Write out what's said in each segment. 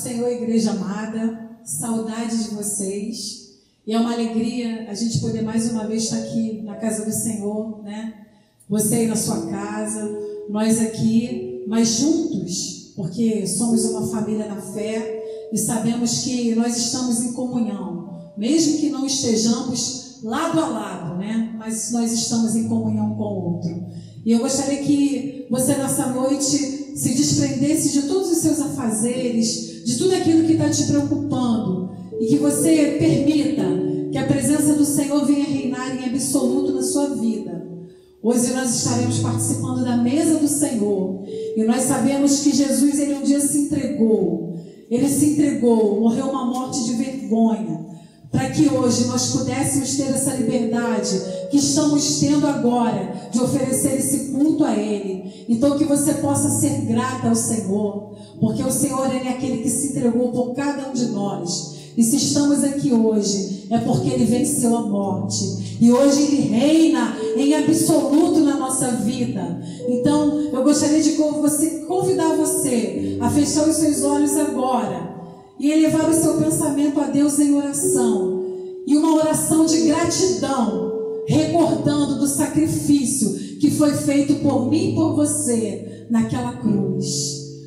Senhor, igreja amada, saudade de vocês. E é uma alegria a gente poder mais uma vez estar aqui na casa do Senhor, né? Você aí na sua casa, nós aqui, mas juntos, porque somos uma família na fé e sabemos que nós estamos em comunhão, mesmo que não estejamos lado a lado, né? Mas nós estamos em comunhão com o outro. E eu gostaria que você nessa noite se desprendesse de todos os seus afazeres, de tudo aquilo que está te preocupando, e que você permita que a presença do Senhor venha reinar em absoluto na sua vida. Hoje nós estaremos participando da mesa do Senhor, e nós sabemos que Jesus, ele um dia se entregou, morreu uma morte de vergonha, para que hoje nós pudéssemos ter essa liberdade que estamos tendo agora de oferecer esse culto a Ele. Então que você possa ser grata ao Senhor, porque o Senhor, ele é aquele que se entregou por cada um de nós. E se estamos aqui hoje, é porque Ele venceu a morte. E hoje Ele reina em absoluto na nossa vida. Então, eu gostaria de convidar você a fechar os seus olhos agora e elevar o seu pensamento a Deus em oração. E uma oração de gratidão, recordando do sacrifício que foi feito por mim e por você naquela cruz.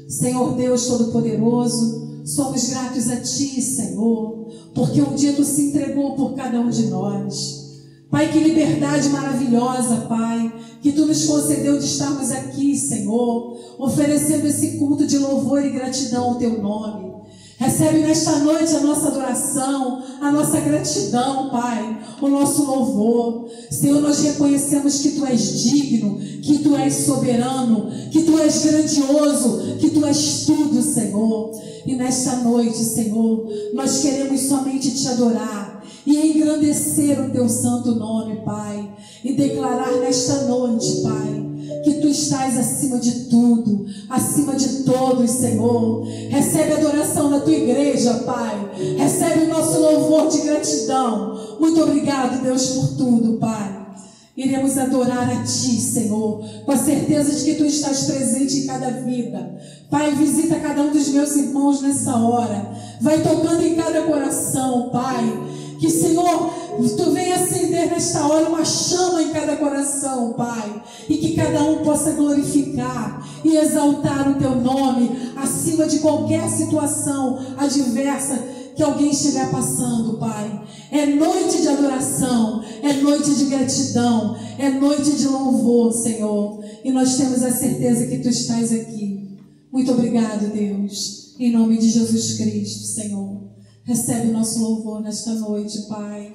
Senhor Deus Todo-Poderoso, somos gratos a Ti, Senhor, porque um dia Tu se entregou por cada um de nós. Pai, que liberdade maravilhosa, Pai, que Tu nos concedeu de estarmos aqui, Senhor, oferecendo esse culto de louvor e gratidão ao Teu nome. Recebe nesta noite a nossa adoração, a nossa gratidão, Pai, o nosso louvor. Senhor, nós reconhecemos que Tu és digno, que Tu és soberano, que Tu és grandioso, que Tu és tudo, Senhor. E nesta noite, Senhor, nós queremos somente Te adorar e engrandecer o Teu santo nome, Pai. E declarar nesta noite, Pai, que Tu estás acima de tudo, acima de todos, Senhor. Recebe a adoração da Tua igreja, Pai. Recebe o nosso louvor de gratidão. Muito obrigado, Deus, por tudo, Pai. Iremos adorar a Ti, Senhor, com a certeza de que Tu estás presente em cada vida. Pai, visita cada um dos meus irmãos nessa hora. Vai tocando em cada coração, Pai. Que, Senhor, Tu venha acender nesta hora uma chama em cada coração, Pai. E que cada um possa glorificar e exaltar o Teu nome acima de qualquer situação adversa que alguém estiver passando, Pai. É noite de adoração, é noite de gratidão, é noite de louvor, Senhor. E nós temos a certeza que Tu estás aqui. Muito obrigado, Deus. Em nome de Jesus Cristo, Senhor. Recebe o nosso louvor nesta noite, Pai.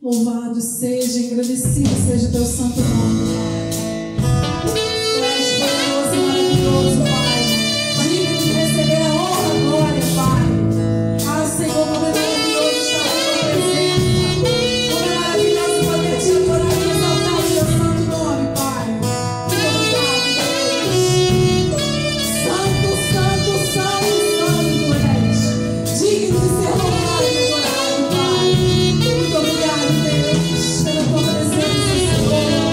Louvado seja, engrandecido seja o Teu santo nome, Pai. Tu és poderoso e maravilhoso, Pai. Digno de receber a honra, a glória, Pai. Ah, Senhor, como é maravilhoso estar na Tua presença. Como é maravilhoso poder Te adorar e exaltar o Teu santo nome, Pai. Muito obrigado, Deus. Santo, santo, santo, santo Tu és. Digno de ser louvado e adorado, Pai. Muito obrigado, Deus, pela Tua presença, Senhor.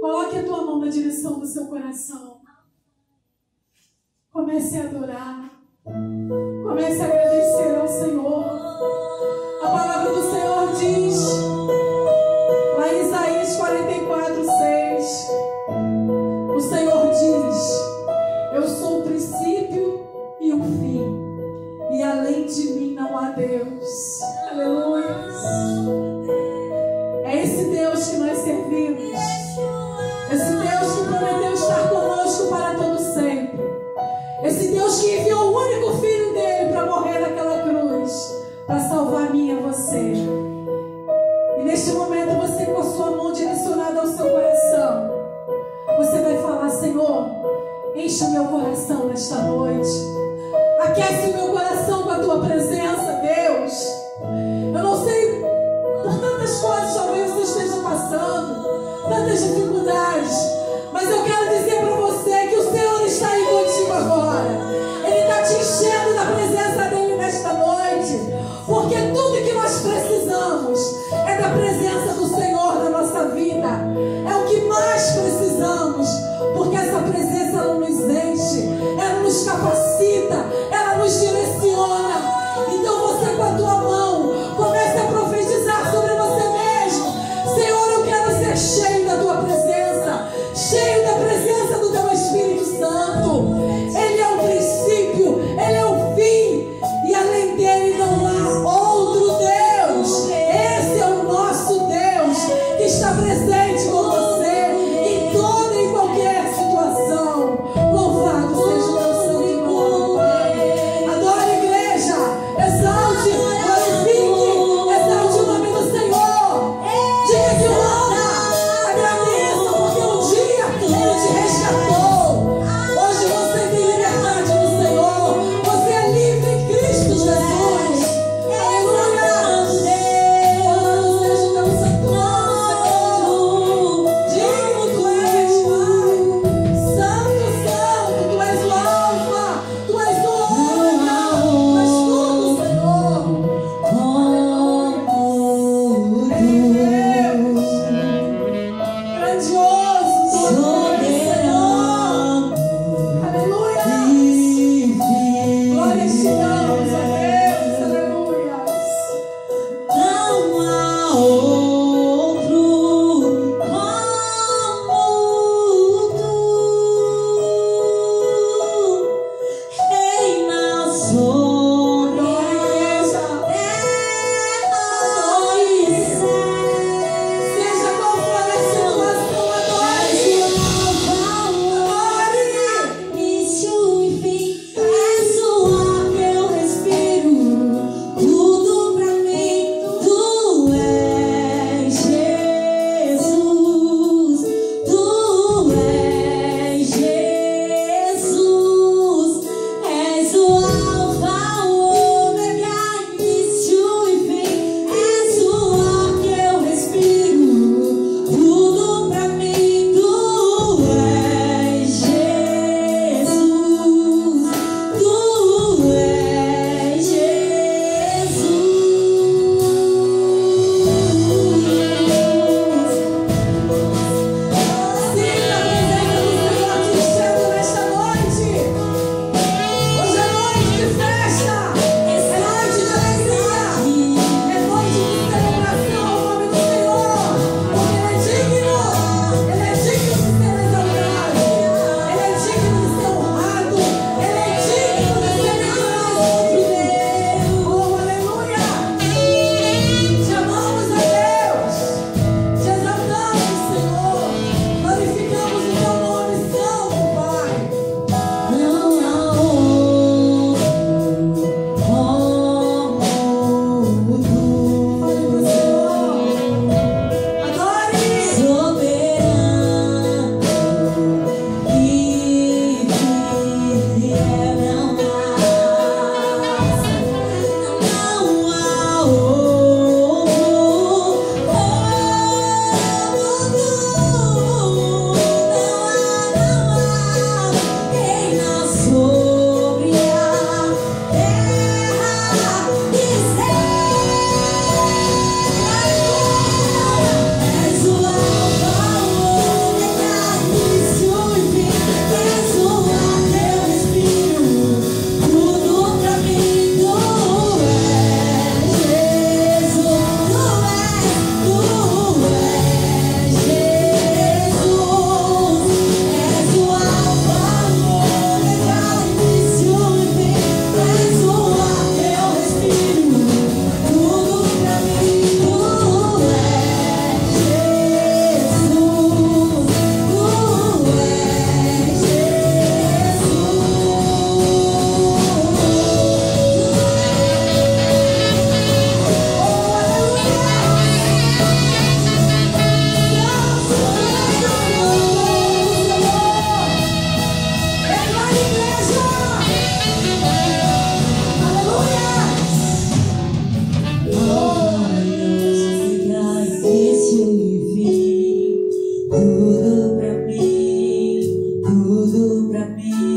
Coloque a tua mão na direção do seu coração. Comece a adorar. Comece a agradecer ao Senhor. A palavra do Senhor diz, lá em Isaías 44:6, o Senhor diz: eu sou o princípio e o fim, e além de mim não há Deus. Aleluia. É esse Deus que nós servimos. Esse Deus que prometeu estar conosco para todo sempre. Esse Deus que enviou o único Filho dele para morrer naquela cruz, para salvar a mim e a você. E neste momento você, com a sua mão direcionada ao seu coração, você vai falar: Senhor, enche o meu coração nesta noite. Aquece o meu coração com a tua presença, Deus. Eu não sei por tantas coisas talvez você esteja passando, tantas dificuldades, mas eu quero dizer para você que o Senhor está aí contigo agora. Ele está te enchendo da presença dele nesta noite, porque tudo que nós precisamos é da presença do Senhor na nossa vida. É o que mais precisamos, porque essa presença ela nos enche, ela nos capacita, ela nos direciona. Então você, com a tua mão, comece a profetizar sobre você mesmo: Senhor, eu quero ser cheio da tua presença.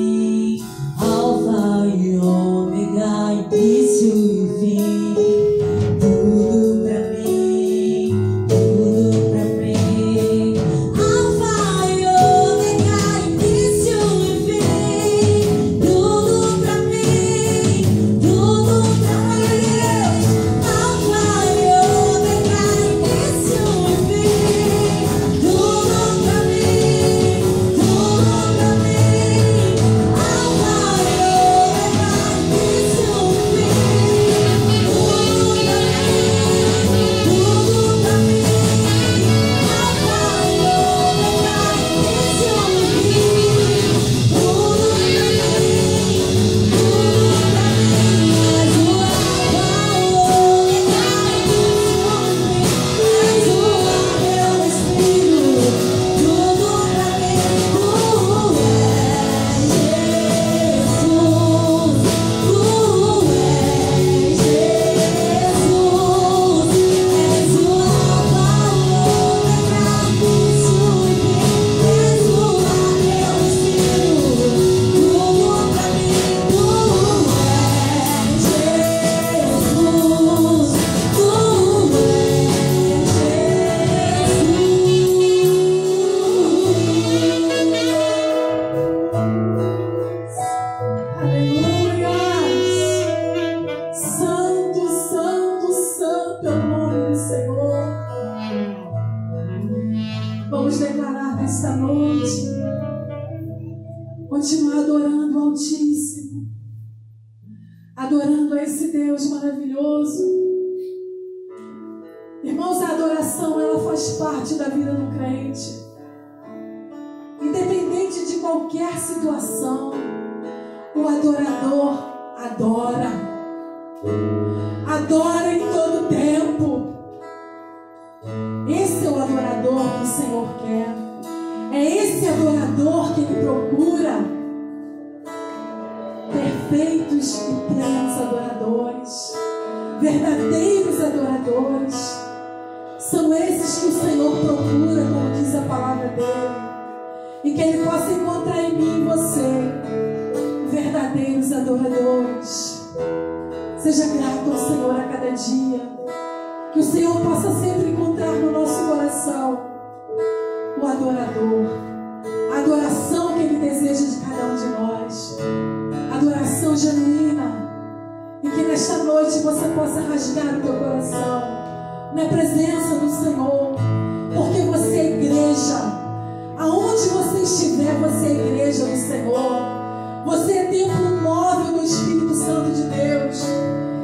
mim, Alfa e Ômega, início e fim. Tudo pra mim, tudo pra mim. Alfa e Ômega, início e fim. Tudo pra mim, tudo pra mim. Alfa e Ômega, início e fim. Tudo pra mim, tudo pra mim. Alfa e Ômega, início e fim. Tudo pra mim, tudo pra mim. Alfa e Ômega, início e fim. Tudo pra mim, tudo pra mim. És o Alfa, o Ômega, início e fim. És o meu Espírito. Tudo pra mim, tu és Jesus. Tu és Jesus. És o Alfa, o Ômega, início e fim. És o meu Espírito. Tudo pra mim, tu és Jesus. Tu Aleluia! Santo, santo, santo é o nome do Senhor. Vamos declarar nesta noite, continuar adorando o Altíssimo, adorando a esse Deus maravilhoso. Irmãos, a adoração, ela faz parte da vida do crente. Independente de qualquer situação, o adorador adora. Adora em todo tempo. Esse é o adorador que o Senhor quer. É esse adorador que Ele procura. Perfeitos e plenos adoradores. Verdadeiros adoradores. São esses que o Senhor procura, como diz a palavra dEle. E que Ele possa encontrar em mim e você verdadeiros adoradores. Seja grato ao Senhor a cada dia. Que o Senhor possa sempre encontrar no nosso coração o adorador. A adoração que Ele deseja de cada um de nós. Adoração genuína. E que nesta noite você possa rasgar o teu coração na presença do Senhor. Porque você é igreja. Aonde você estiver, você é igreja do Senhor. Você é templo móvel do Espírito Santo de Deus.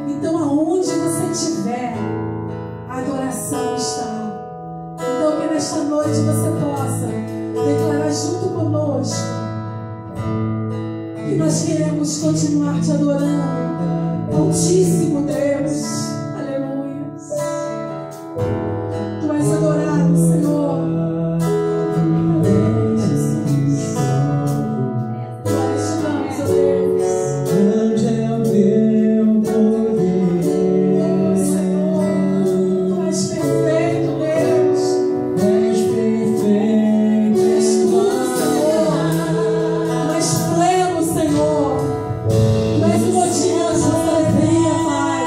Então, aonde você estiver, a adoração está. Então, que nesta noite você possa declarar junto conosco que nós queremos continuar te adorando, Altíssimo Deus. Aleluia. Tu és adorado, Senhor. és o motivo da nossa alegria, Pai.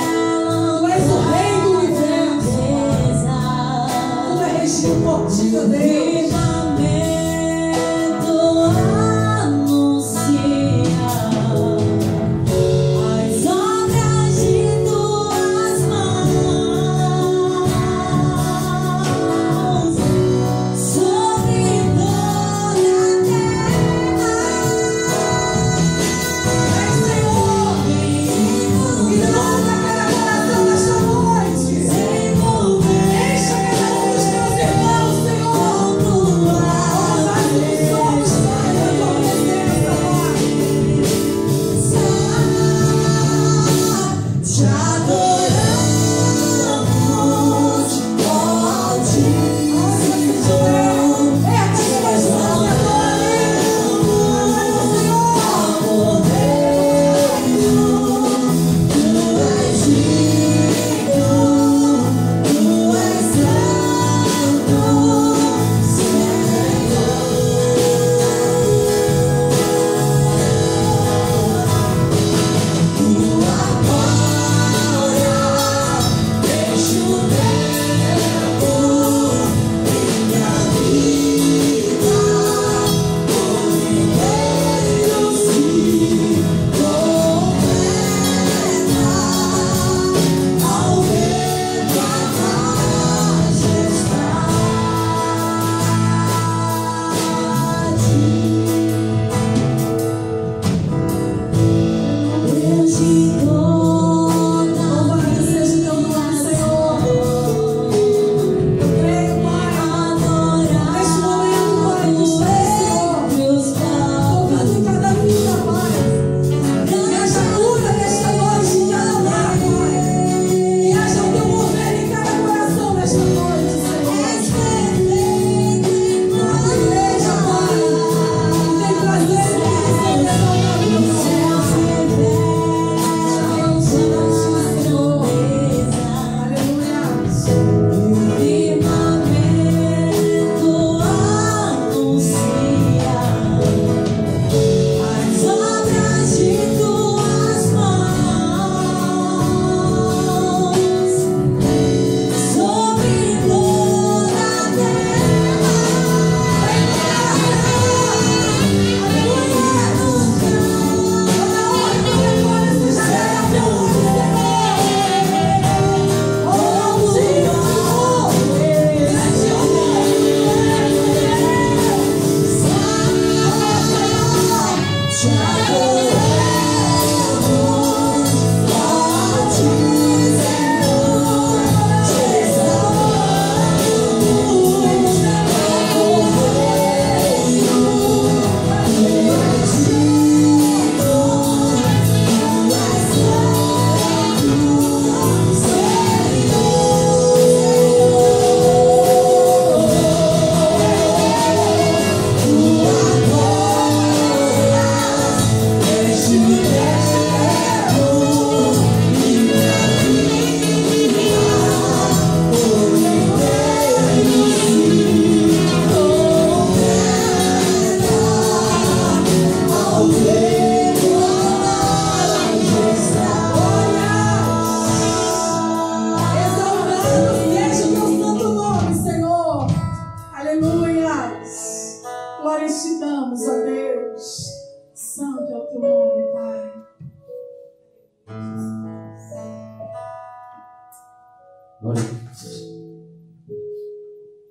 Glória a Deus.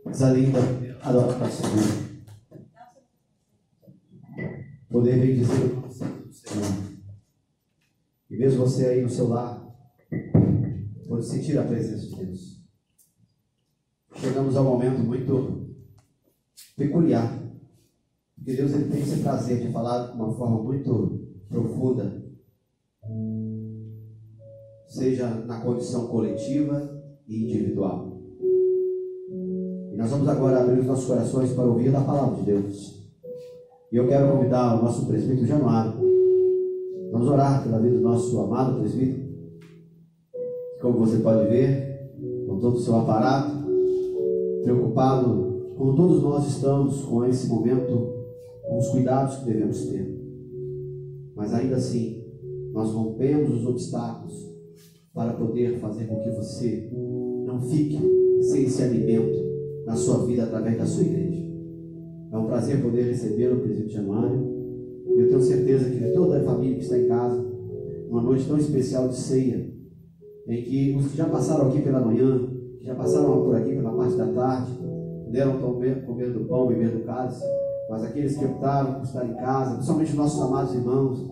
Coisa linda, adoro para o Senhor. Poder bem dizer o conceito do Senhor. E mesmo você aí no seu lar, pode sentir a presença de Deus. Chegamos a um momento muito peculiar, porque Deus ele tem esse prazer de falar de uma forma muito profunda, seja na condição coletiva e individual. E nós vamos agora abrir os nossos corações para ouvir a palavra de Deus. E eu quero convidar o nosso presbítero Januário. Vamos orar pela vida do nosso amado presbítero. Como você pode ver, com todo o seu aparato, preocupado, como todos nós estamos com esse momento, com os cuidados que devemos ter. Mas ainda assim, nós rompemos os obstáculos para poder fazer com que você não fique sem esse alimento na sua vida através da sua igreja. É um prazer poder receber o presbítero Januário. Eu tenho certeza que toda a família que está em casa, uma noite tão especial de ceia, em que os que já passaram aqui pela manhã, que já passaram por aqui pela parte da tarde, puderam comer do pão, beber do cálice, mas aqueles que optaram por estar em casa, principalmente nossos amados irmãos,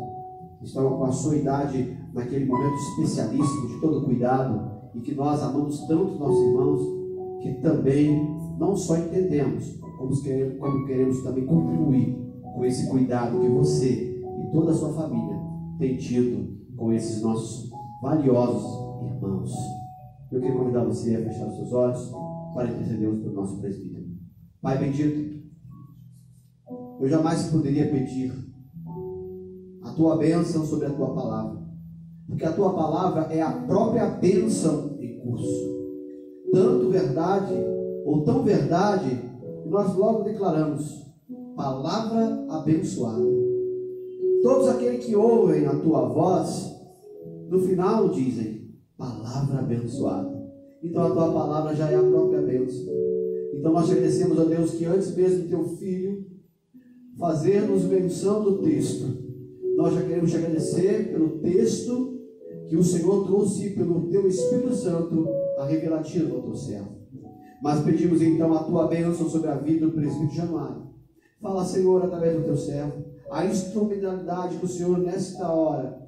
estão com a sua idade naquele momento especialíssimo de todo cuidado, e que nós amamos tanto nossos irmãos, que também não só entendemos, como queremos também contribuir com esse cuidado que você e toda a sua família tem tido com esses nossos valiosos irmãos. Eu quero convidar você a fechar os seus olhos para intercedermos pelo nosso presbítero. Pai bendito, eu jamais poderia pedir a tua bênção sobre a tua palavra, porque a tua palavra é a própria bênção em curso. Tanto verdade, ou tão verdade, que nós logo declaramos: palavra abençoada. Todos aqueles que ouvem a tua voz, no final dizem: palavra abençoada. Então a tua palavra já é a própria bênção. Então nós agradecemos a Deus que antes mesmo do teu filho fazer-nos menção do texto, nós já queremos te agradecer pelo texto que o Senhor trouxe pelo teu Espírito Santo a revelativo ao teu servo. Mas pedimos então a tua bênção sobre a vida do presbítero Januário. Fala, Senhor, através do teu servo, a instrumentalidade que o Senhor nesta hora,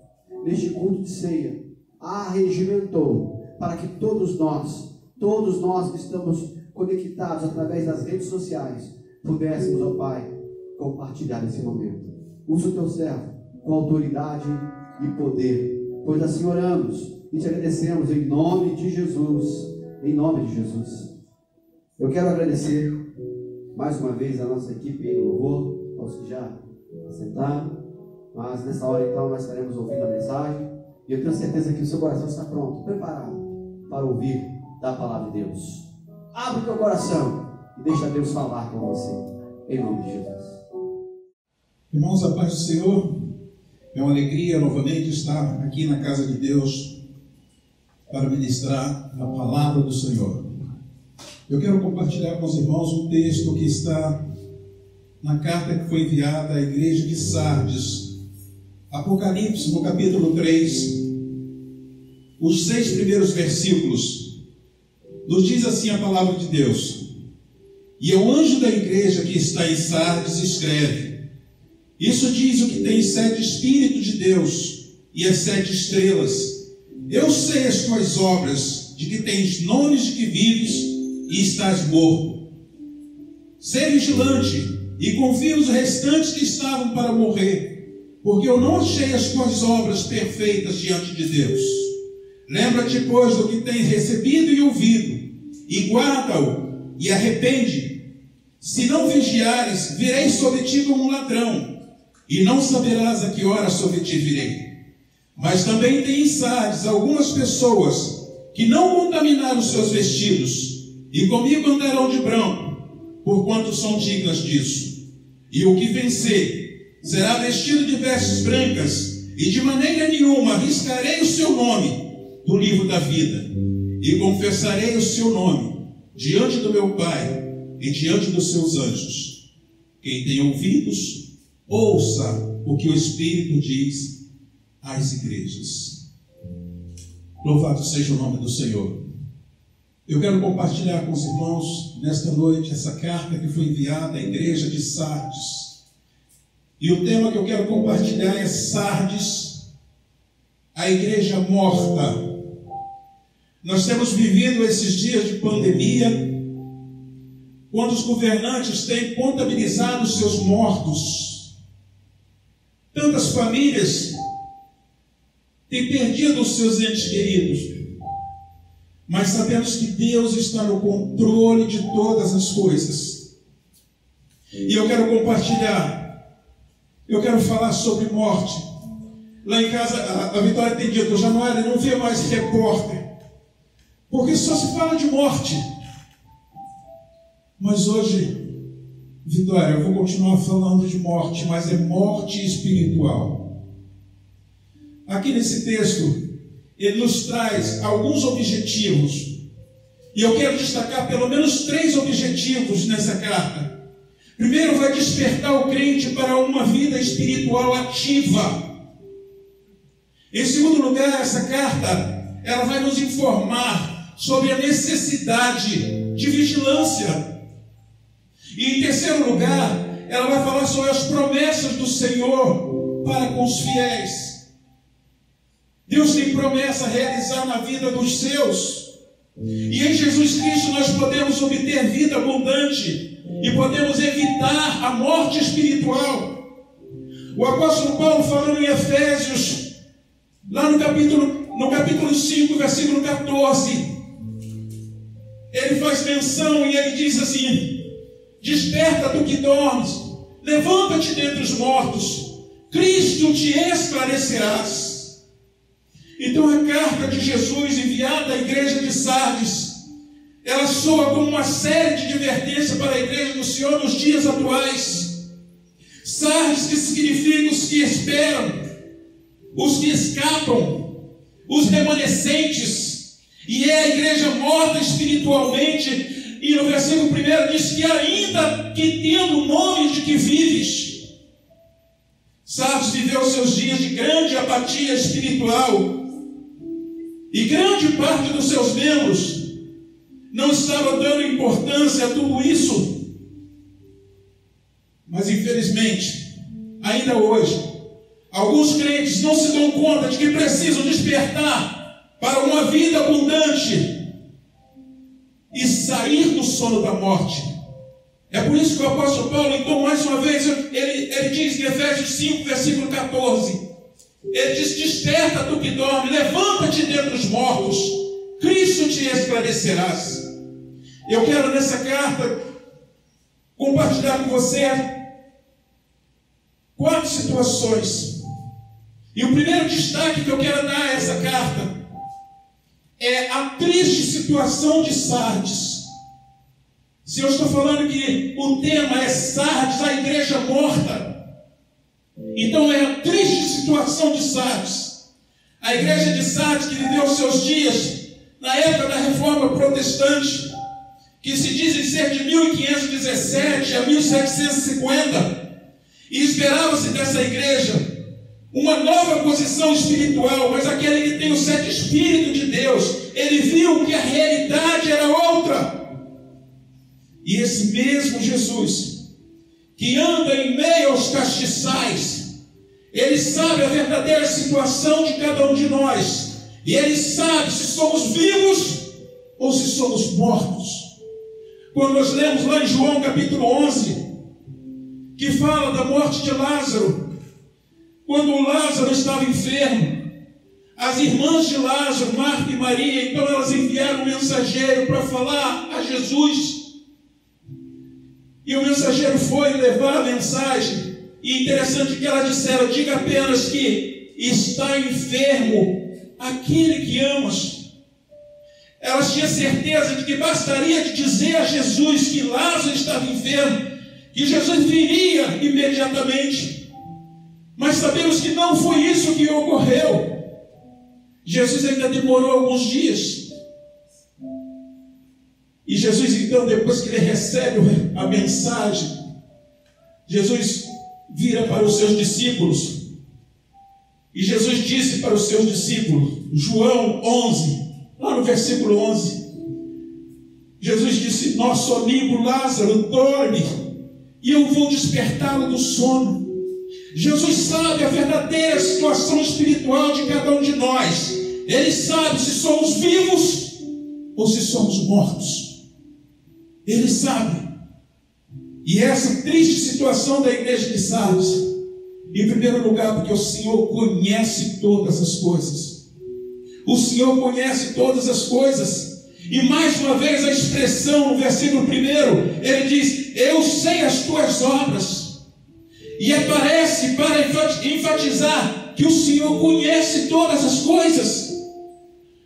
neste culto de ceia, arregimentou para que todos nós que estamos conectados através das redes sociais, pudéssemos, ó Pai, compartilhar esse momento. Usa o teu servo com autoridade e poder, pois assim oramos e te agradecemos em nome de Jesus. Em nome de Jesus. Eu quero agradecer mais uma vez a nossa equipe em louvor, aos que já sentaram, mas nessa hora então nós estaremos ouvindo a mensagem, e eu tenho certeza que o seu coração está pronto, preparado para ouvir da palavra de Deus. Abre o teu coração e deixa Deus falar com você, em nome de Jesus. Irmãos, a paz do Senhor. É uma alegria novamente estar aqui na casa de Deus para ministrar a palavra do Senhor. Eu quero compartilhar com os irmãos um texto que está na carta que foi enviada à igreja de Sardes, Apocalipse, no capítulo 3, os 6 primeiros versículos. Nos diz assim a palavra de Deus: e ao anjo da igreja que está em Sardes escreve: isso diz o que tem 7 Espíritos de Deus e as 7 estrelas. Eu sei as tuas obras, de que tens nomes de que vives e estás morto. Sê vigilante e confia os restantes que estavam para morrer, porque eu não achei as tuas obras perfeitas diante de Deus. Lembra-te, pois, do que tens recebido e ouvido, e guarda-o e arrepende. Se não vigiares, virei sobre ti como um ladrão, e não saberás a que hora sobre ti virei. Mas também tem em Sardes algumas pessoas que não contaminaram seus vestidos, e comigo andarão de branco, porquanto são dignas disso. E o que vencer será vestido de vestes brancas, e de maneira nenhuma riscarei o seu nome do livro da vida, e confessarei o seu nome diante do meu Pai e diante dos seus anjos. Quem tem ouvidos, ouça o que o Espírito diz às igrejas. Louvado seja o nome do Senhor. Eu quero compartilhar com os irmãos nesta noite essa carta que foi enviada à igreja de Sardes. E o tema que eu quero compartilhar é Sardes, a igreja morta. Nós temos vivido esses dias de pandemia, quando os governantes têm contabilizado seus mortos. Tantas famílias têm perdido os seus entes queridos. Mas sabemos que Deus está no controle de todas as coisas. E eu quero compartilhar, eu quero falar sobre morte. Lá em casa, a Vitória tem dito, Januária, não vê mais repórter, porque só se fala de morte. Mas hoje, Vitória, eu vou continuar falando de morte, mas é morte espiritual. Aqui nesse texto, ele nos traz alguns objetivos. E eu quero destacar pelo menos 3 objetivos nessa carta. Primeiro, vai despertar o crente para uma vida espiritual ativa. Em segundo lugar, essa carta, ela vai nos informar sobre a necessidade de vigilância. E em terceiro lugar, ela vai falar sobre as promessas do Senhor para com os fiéis. Deus tem promessa a realizar na vida dos seus. E em Jesus Cristo nós podemos obter vida abundante e podemos evitar a morte espiritual. O apóstolo Paulo, falando em Efésios, lá no capítulo 5, versículo 14, ele faz menção e ele diz assim: desperta tu que dormes, levanta-te dentre os mortos, Cristo te esclarecerás. Então a carta de Jesus enviada à igreja de Sardes, ela soa como uma série de advertências para a igreja do Senhor nos dias atuais. Sardes, que significa os que esperam, os que escapam, os remanescentes, e é a igreja morta espiritualmente. E no versículo 1 diz que ainda que tendo nome de que vives. Sardes viveu seus dias de grande apatia espiritual, e grande parte dos seus membros não estava dando importância a tudo isso. Mas infelizmente, ainda hoje, alguns crentes não se dão conta de que precisam despertar para uma vida abundante e sair do sono da morte. É por isso que o apóstolo Paulo, então, mais uma vez, ele diz em Efésios 5, versículo 14, ele diz: desperta tu que dorme, levanta-te dentre os mortos, Cristo te esclarecerás. Eu quero nessa carta compartilhar com você 4 situações. E o primeiro destaque que eu quero dar a essa carta é a triste situação de Sardes. Se eu estou falando que o tema é Sardes, a igreja morta, então é a triste situação de Sardes. A igreja de Sardes, que viveu seus dias na época da Reforma Protestante, que se dizem ser de 1517 a 1750, e esperava-se dessa igreja uma nova posição espiritual, mas aquele que tem o 7 Espírito de Deus, ele viu que a realidade era outra. E esse mesmo Jesus, que anda em meio aos castiçais, ele sabe a verdadeira situação de cada um de nós, e ele sabe se somos vivos ou se somos mortos. Quando nós lemos lá em João capítulo 11, que fala da morte de Lázaro, quando o Lázaro estava enfermo, as irmãs de Lázaro, Marta e Maria, então elas enviaram um mensageiro para falar a Jesus. E o mensageiro foi levar a mensagem E interessante que elas disseram: diga apenas que está enfermo aquele que amas. Elas tinham certeza de que bastaria de dizer a Jesus que Lázaro estava enfermo, que Jesus viria imediatamente. Mas sabemos que não foi isso que ocorreu. Jesus ainda demorou alguns dias. E Jesus, então, depois que ele recebe a mensagem, Jesus vira para os seus discípulos. E Jesus disse para os seus discípulos, João 11, lá no versículo 11, Jesus disse: nosso amigo Lázaro dorme, e eu vou despertá-lo do sono. Jesus sabe a verdadeira situação espiritual de cada um de nós. Ele sabe se somos vivos ou se somos mortos. Ele sabe. E essa triste situação da igreja de Sardes, em primeiro lugar, porque o Senhor conhece todas as coisas. O Senhor conhece todas as coisas. E mais uma vez a expressão no versículo 1, ele diz: eu sei as tuas obras. E aparece para enfatizar que o Senhor conhece todas as coisas.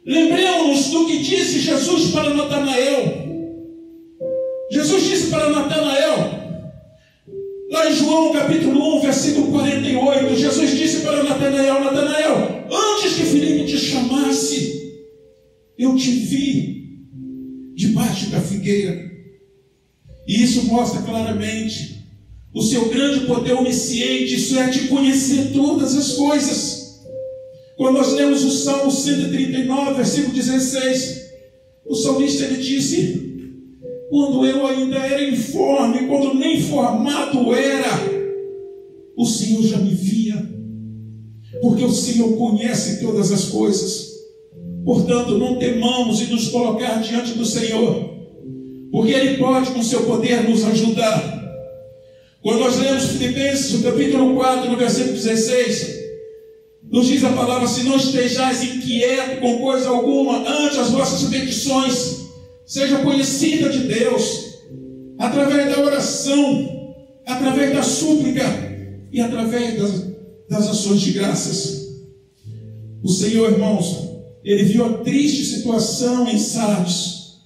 Lembremos-nos do que disse Jesus para Natanael. Jesus disse para Natanael, lá em João capítulo 1, versículo 48, Jesus disse para Natanael: Natanael, antes que Filipe te chamasse, eu te vi debaixo da figueira. E isso mostra claramente o seu grande poder onisciente, isso é, de conhecer todas as coisas. Quando nós lemos o Salmo 139, versículo 16, o salmista ele disse: quando eu ainda era informe, quando nem formado era, o Senhor já me via, porque o Senhor conhece todas as coisas. Portanto, não temamos em nos colocar diante do Senhor, porque Ele pode, com seu poder, nos ajudar. Quando nós lemos Filipenses, no capítulo 4, no versículo 16, nos diz a palavra: se não estejais inquieto com coisa alguma, antes as vossas petições seja conhecida de Deus, através da oração, através da súplica e através das ações de graças. O Senhor, irmãos, Ele viu a triste situação em Sardes.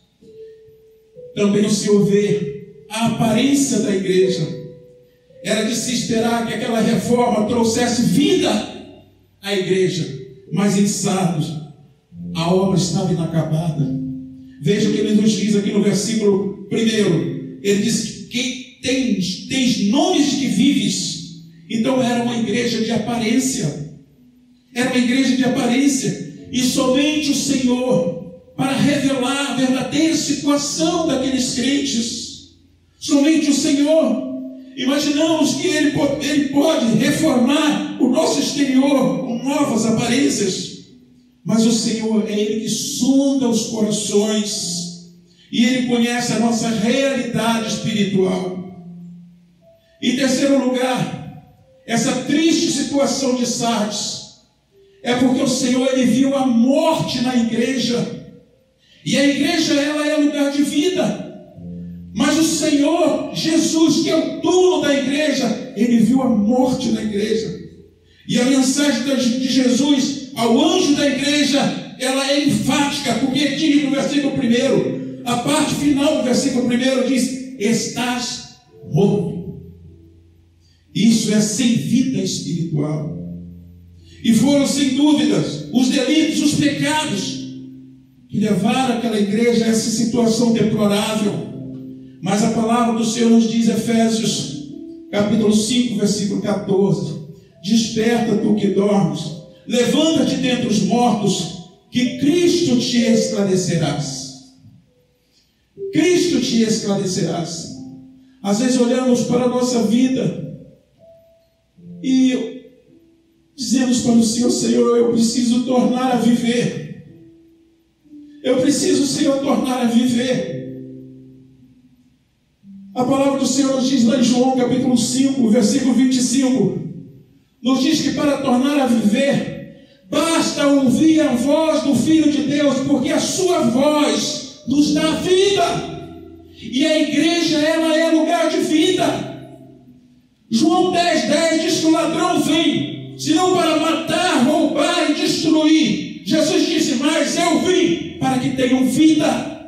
Também o Senhor vê a aparência da igreja. Era de se esperar que aquela reforma trouxesse vida à igreja, mas em Sardes a obra estava inacabada. Veja o que ele nos diz aqui no versículo 1. Ele diz que tens nomes de que vives. Então era uma igreja de aparência. Era uma igreja de aparência. E somente o Senhor, para revelar a verdadeira situação daqueles crentes, somente o Senhor. Imaginamos que Ele pode reformar o nosso exterior com novas aparências. Mas o Senhor é Ele que sonda os corações. E Ele conhece a nossa realidade espiritual. Em terceiro lugar, essa triste situação de Sardes é porque o Senhor Ele viu a morte na igreja. E a igreja ela é lugar de vida. Mas o Senhor Jesus, que é o dono da igreja, Ele viu a morte na igreja. E a mensagem de Jesus ao anjo da igreja, ela é enfática, porque diz no versículo 1, a parte final do versículo 1 diz: estás morto. Isso é sem vida espiritual. E foram sem dúvidas os delitos, os pecados que levaram aquela igreja a essa situação deplorável. Mas a palavra do Senhor nos diz, Efésios capítulo 5, versículo 14: desperta tu que dormes, levanta-te dentre os mortos, que Cristo te esclarecerás. Cristo te esclarecerás. Às vezes olhamos para a nossa vida e dizemos para o Senhor: Senhor, eu preciso tornar a viver. Eu preciso, Senhor, tornar a viver. A palavra do Senhor nos diz lá em João capítulo 5, versículo 25, nos diz que para tornar a viver, basta ouvir a voz do Filho de Deus, porque a sua voz nos dá vida. E a igreja, ela é lugar de vida. João 10,10 diz que o ladrão vem, senão para matar, roubar e destruir. Jesus disse, mas eu vim para que tenham vida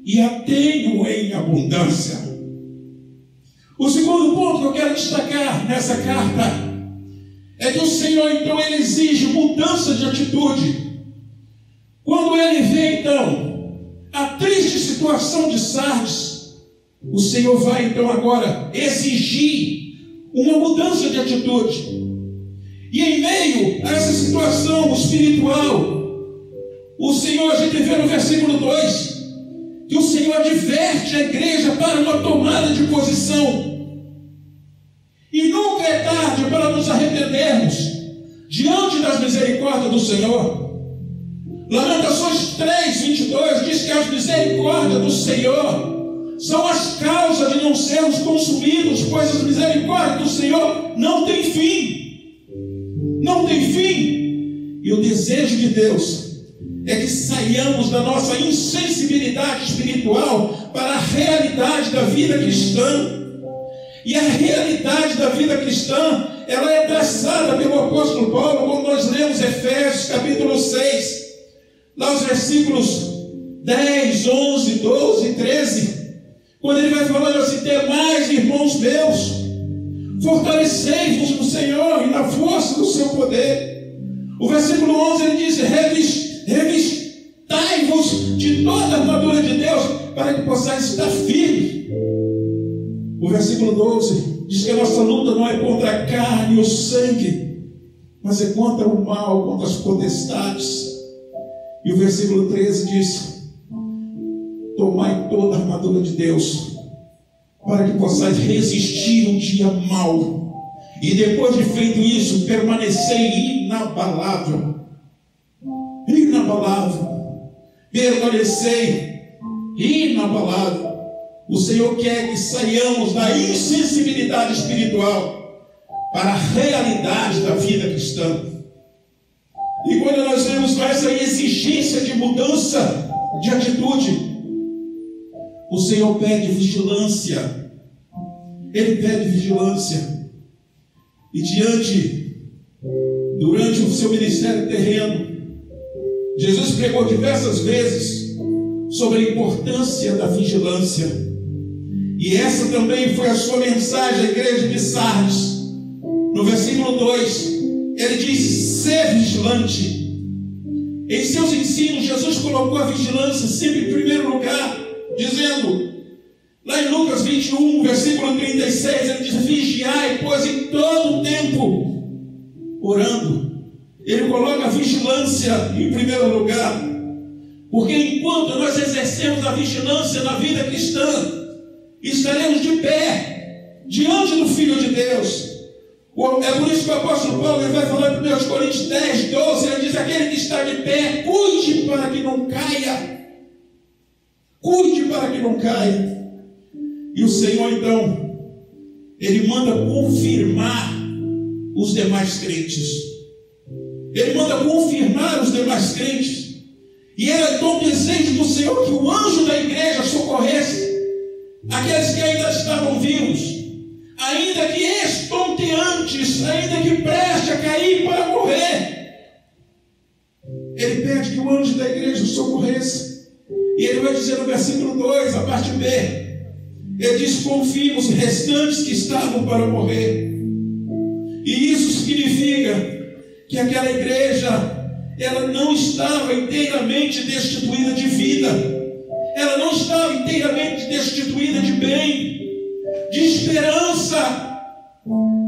e a tenham em abundância. O segundo ponto que eu quero destacar nessa carta é que o Senhor, então, ele exige mudança de atitude. Quando ele vê, então, a triste situação de Sardes, o Senhor vai, então, agora exigir uma mudança de atitude. E em meio a essa situação espiritual, o Senhor, a gente vê no versículo 2, que o Senhor adverte a igreja para uma tomada de posição. E nunca é tarde para nos arrependermos diante das misericórdias do Senhor. Lamentações 3:22 diz que as misericórdias do Senhor são as causas de não sermos consumidos, pois as misericórdias do Senhor não têm fim. Não tem fim. E o desejo de Deus é que saiamos da nossa insensibilidade espiritual para a realidade da vida cristã. E a realidade da vida cristã, ela é traçada pelo apóstolo Paulo, quando nós lemos Efésios capítulo 6, lá os versículos 10, 11, 12 e 13, quando ele vai falando assim: demais, irmãos meus, fortalecei-vos no Senhor e na força do seu poder. O versículo 11 ele diz: revistai-vos de toda a armadura de Deus, para que possais estar firmes. O versículo 12 diz que a nossa luta não é contra a carne e o sangue, mas é contra o mal, contra as potestades. E o versículo 13 diz: tomai toda a armadura de Deus, para que possais resistir um dia mau, e depois de feito isso, permanecei inabalável. Inabalável. Permanecei inabalável. O Senhor quer que saiamos da insensibilidade espiritual para a realidade da vida cristã. E quando nós vemos essa exigência de mudança de atitude, o Senhor pede vigilância. Ele pede vigilância. E durante o seu ministério terreno, Jesus pregou diversas vezes sobre a importância da vigilância. E essa também foi a sua mensagem à igreja de Sardes. No versículo 2, ele diz: ser vigilante. Em seus ensinos, Jesus colocou a vigilância sempre em primeiro lugar, dizendo, lá em Lucas 21, versículo 36, ele diz: vigiai, pois em todo o tempo orando. Ele coloca a vigilância em primeiro lugar, porque enquanto nós exercemos a vigilância na vida cristã, estaremos de pé diante do Filho de Deus. É por isso que o apóstolo Paulo ele vai falar em 1 Coríntios 10, 12, ele diz: aquele que está de pé, cuide para que não caia. Cuide para que não caia. E o Senhor, então, ele manda confirmar os demais crentes. Ele manda confirmar os demais crentes. E era então o desejo do Senhor que o anjo da igreja socorresse aqueles que ainda estavam vivos, ainda que estonteantes, ainda que prestes a cair para morrer. Ele pede que o anjo da igreja socorresse. E ele vai dizer no versículo 2, a parte B, ele diz: confirma os restantes que estavam para morrer. E isso significa que aquela igreja, ela não estava inteiramente destituída de vida, ela não estava inteiramente destituída de bem, de esperança,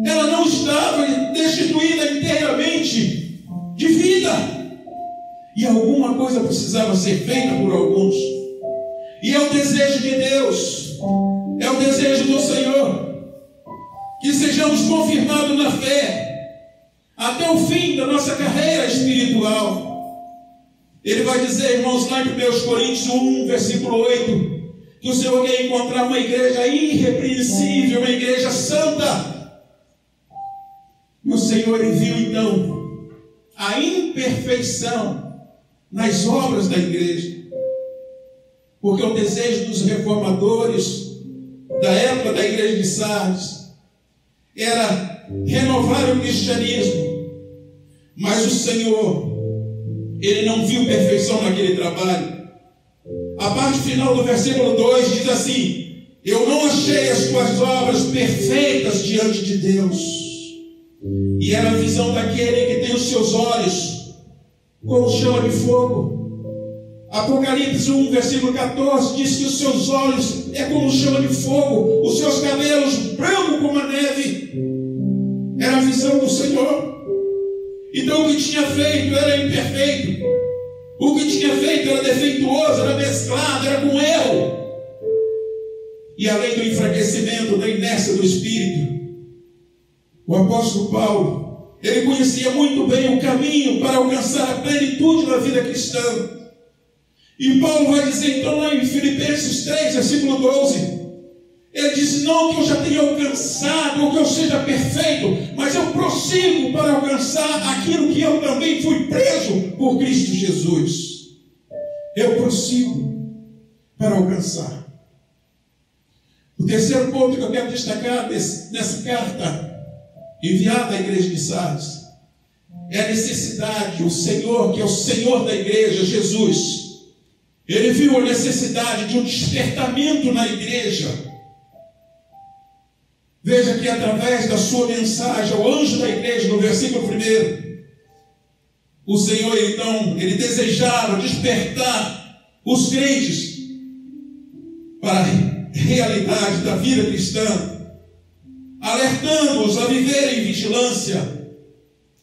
ela não estava destituída inteiramente de vida, e alguma coisa precisava ser feita por alguns. E é o desejo de Deus, é o desejo do Senhor, que sejamos confirmados na fé até o fim da nossa carreira espiritual. Ele vai dizer, irmãos, lá em 1 Coríntios 1, versículo 8, que o Senhor quer encontrar uma igreja irrepreensível, uma igreja santa. E o Senhor, ele viu então a imperfeição nas obras da igreja, porque o desejo dos reformadores da época da igreja de Sardes era renovar o cristianismo. Mas o Senhor, Ele não viu perfeição naquele trabalho. A parte final do versículo 2 diz assim: eu não achei as tuas obras perfeitas diante de Deus. E era a visão daquele que tem os seus olhos como chama de fogo. Apocalipse 1, versículo 14 diz que os seus olhos é como chama de fogo, os seus cabelos brancos como a neve. Era a visão do Senhor. Então o que tinha feito era imperfeito, o que tinha feito era defeituoso, era mesclado, era com erro. E além do enfraquecimento, da inércia do Espírito, o apóstolo Paulo, ele conhecia muito bem o caminho para alcançar a plenitude da vida cristã. E Paulo vai dizer então lá em Filipenses 3, versículo 12, ele diz: não que eu já tenha alcançado ou que eu seja perfeito, mas eu prossigo para alcançar aquilo que eu também fui preso por Cristo Jesus. Eu prossigo para alcançar. O terceiro ponto que eu quero destacar nessa carta enviada à igreja de Sardes é a necessidade. O Senhor, que é o Senhor da igreja, Jesus, Ele viu a necessidade de um despertamento na igreja. Veja que através da sua mensagem ao anjo da igreja, no versículo 1, o Senhor então, Ele desejava despertar os crentes para a realidade da vida cristã, alertando-os a viver em vigilância.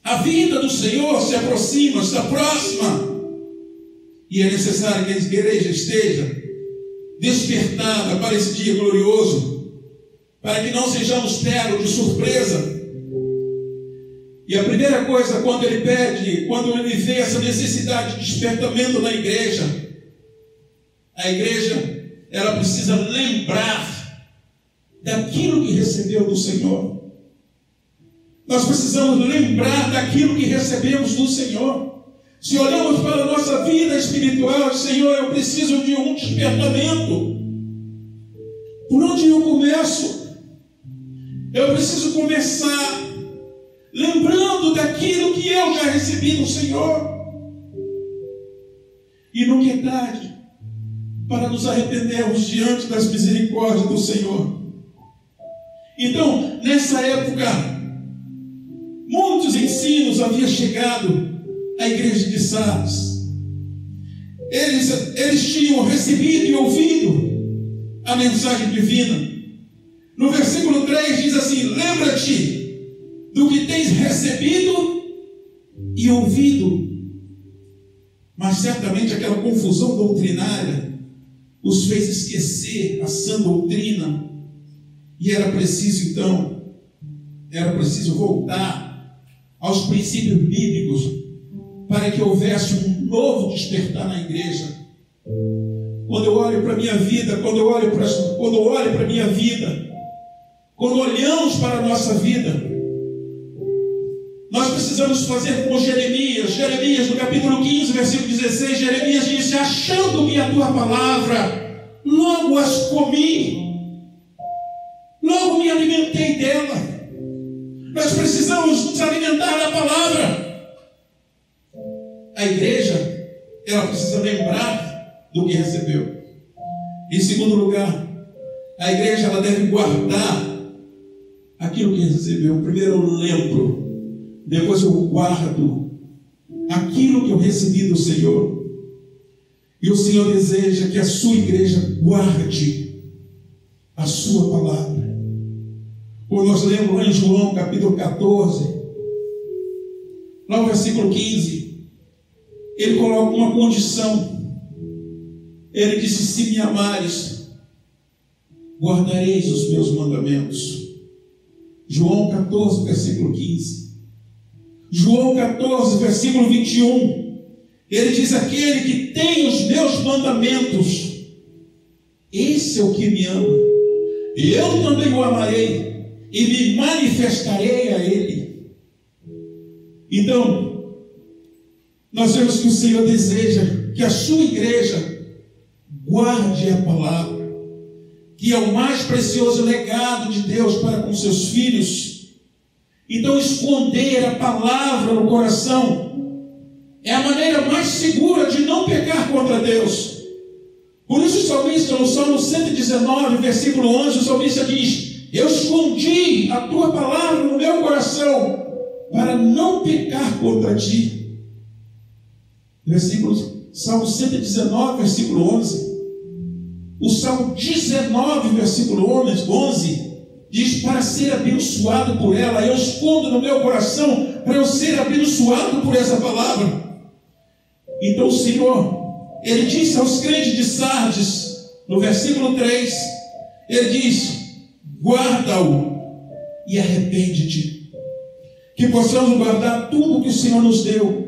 A vida do Senhor se aproxima, está próxima, e é necessário que a igreja esteja despertada para esse dia glorioso, para que não sejamos pegos de surpresa. E a primeira coisa, quando ele pede, quando ele vê essa necessidade de despertamento na igreja, a igreja, ela precisa lembrar daquilo que recebeu do Senhor. Nós precisamos lembrar daquilo que recebemos do Senhor. Se olhamos para a nossa vida espiritual, Senhor, eu preciso de um despertamento. Por onde eu começo? Eu preciso começar lembrando daquilo que eu já recebi do Senhor. E nunca é tarde para nos arrependermos diante das misericórdias do Senhor. Então, nessa época, muitos ensinos haviam chegado à igreja de Sardes. Eles tinham recebido e ouvido a mensagem divina. No versículo 3 diz assim: lembra-te do que tens recebido e ouvido. Mas certamente aquela confusão doutrinária os fez esquecer a sã doutrina. E era preciso então, voltar aos princípios bíblicos para que houvesse um novo despertar na igreja. Quando eu olho para a minha vida, quando olhamos para a nossa vida, nós precisamos fazer como Jeremias no capítulo 15, versículo 16, Jeremias disse: achando-me a tua palavra, logo as comi, logo me alimentei dela. Nós precisamos nos alimentar da palavra. A igreja, ela precisa lembrar do que recebeu. Em segundo lugar, a igreja, ela deve guardar aquilo que recebeu. Primeiro eu lembro, depois eu guardo aquilo que eu recebi do Senhor. E o Senhor deseja que a sua igreja guarde a sua palavra. Quando nós lemos lá em João capítulo 14, lá no versículo 15, ele coloca uma condição. Ele disse: se me amares, guardareis os meus mandamentos. João 14, versículo 15. João 14, versículo 21, ele diz: aquele que tem os meus mandamentos, esse é o que me ama, e eu também o amarei e me manifestarei a ele. Então, nós vemos que o Senhor deseja que a sua igreja guarde a palavra, que é o mais precioso legado de Deus para com seus filhos. Então, esconder a palavra no coração é a maneira mais segura de não pecar contra Deus. Por isso o salmista, no Salmo 119, versículo 11, o salmista diz: eu escondi a tua palavra no meu coração para não pecar contra ti. Salmo 119, versículo 11. O Salmo 19, versículo 11, diz: para ser abençoado por ela. Eu escondo no meu coração para eu ser abençoado por essa palavra. Então o Senhor, Ele disse aos crentes de Sardes, no versículo 3, Ele diz: guarda-o e arrepende-te. Que possamos guardar tudo que o Senhor nos deu.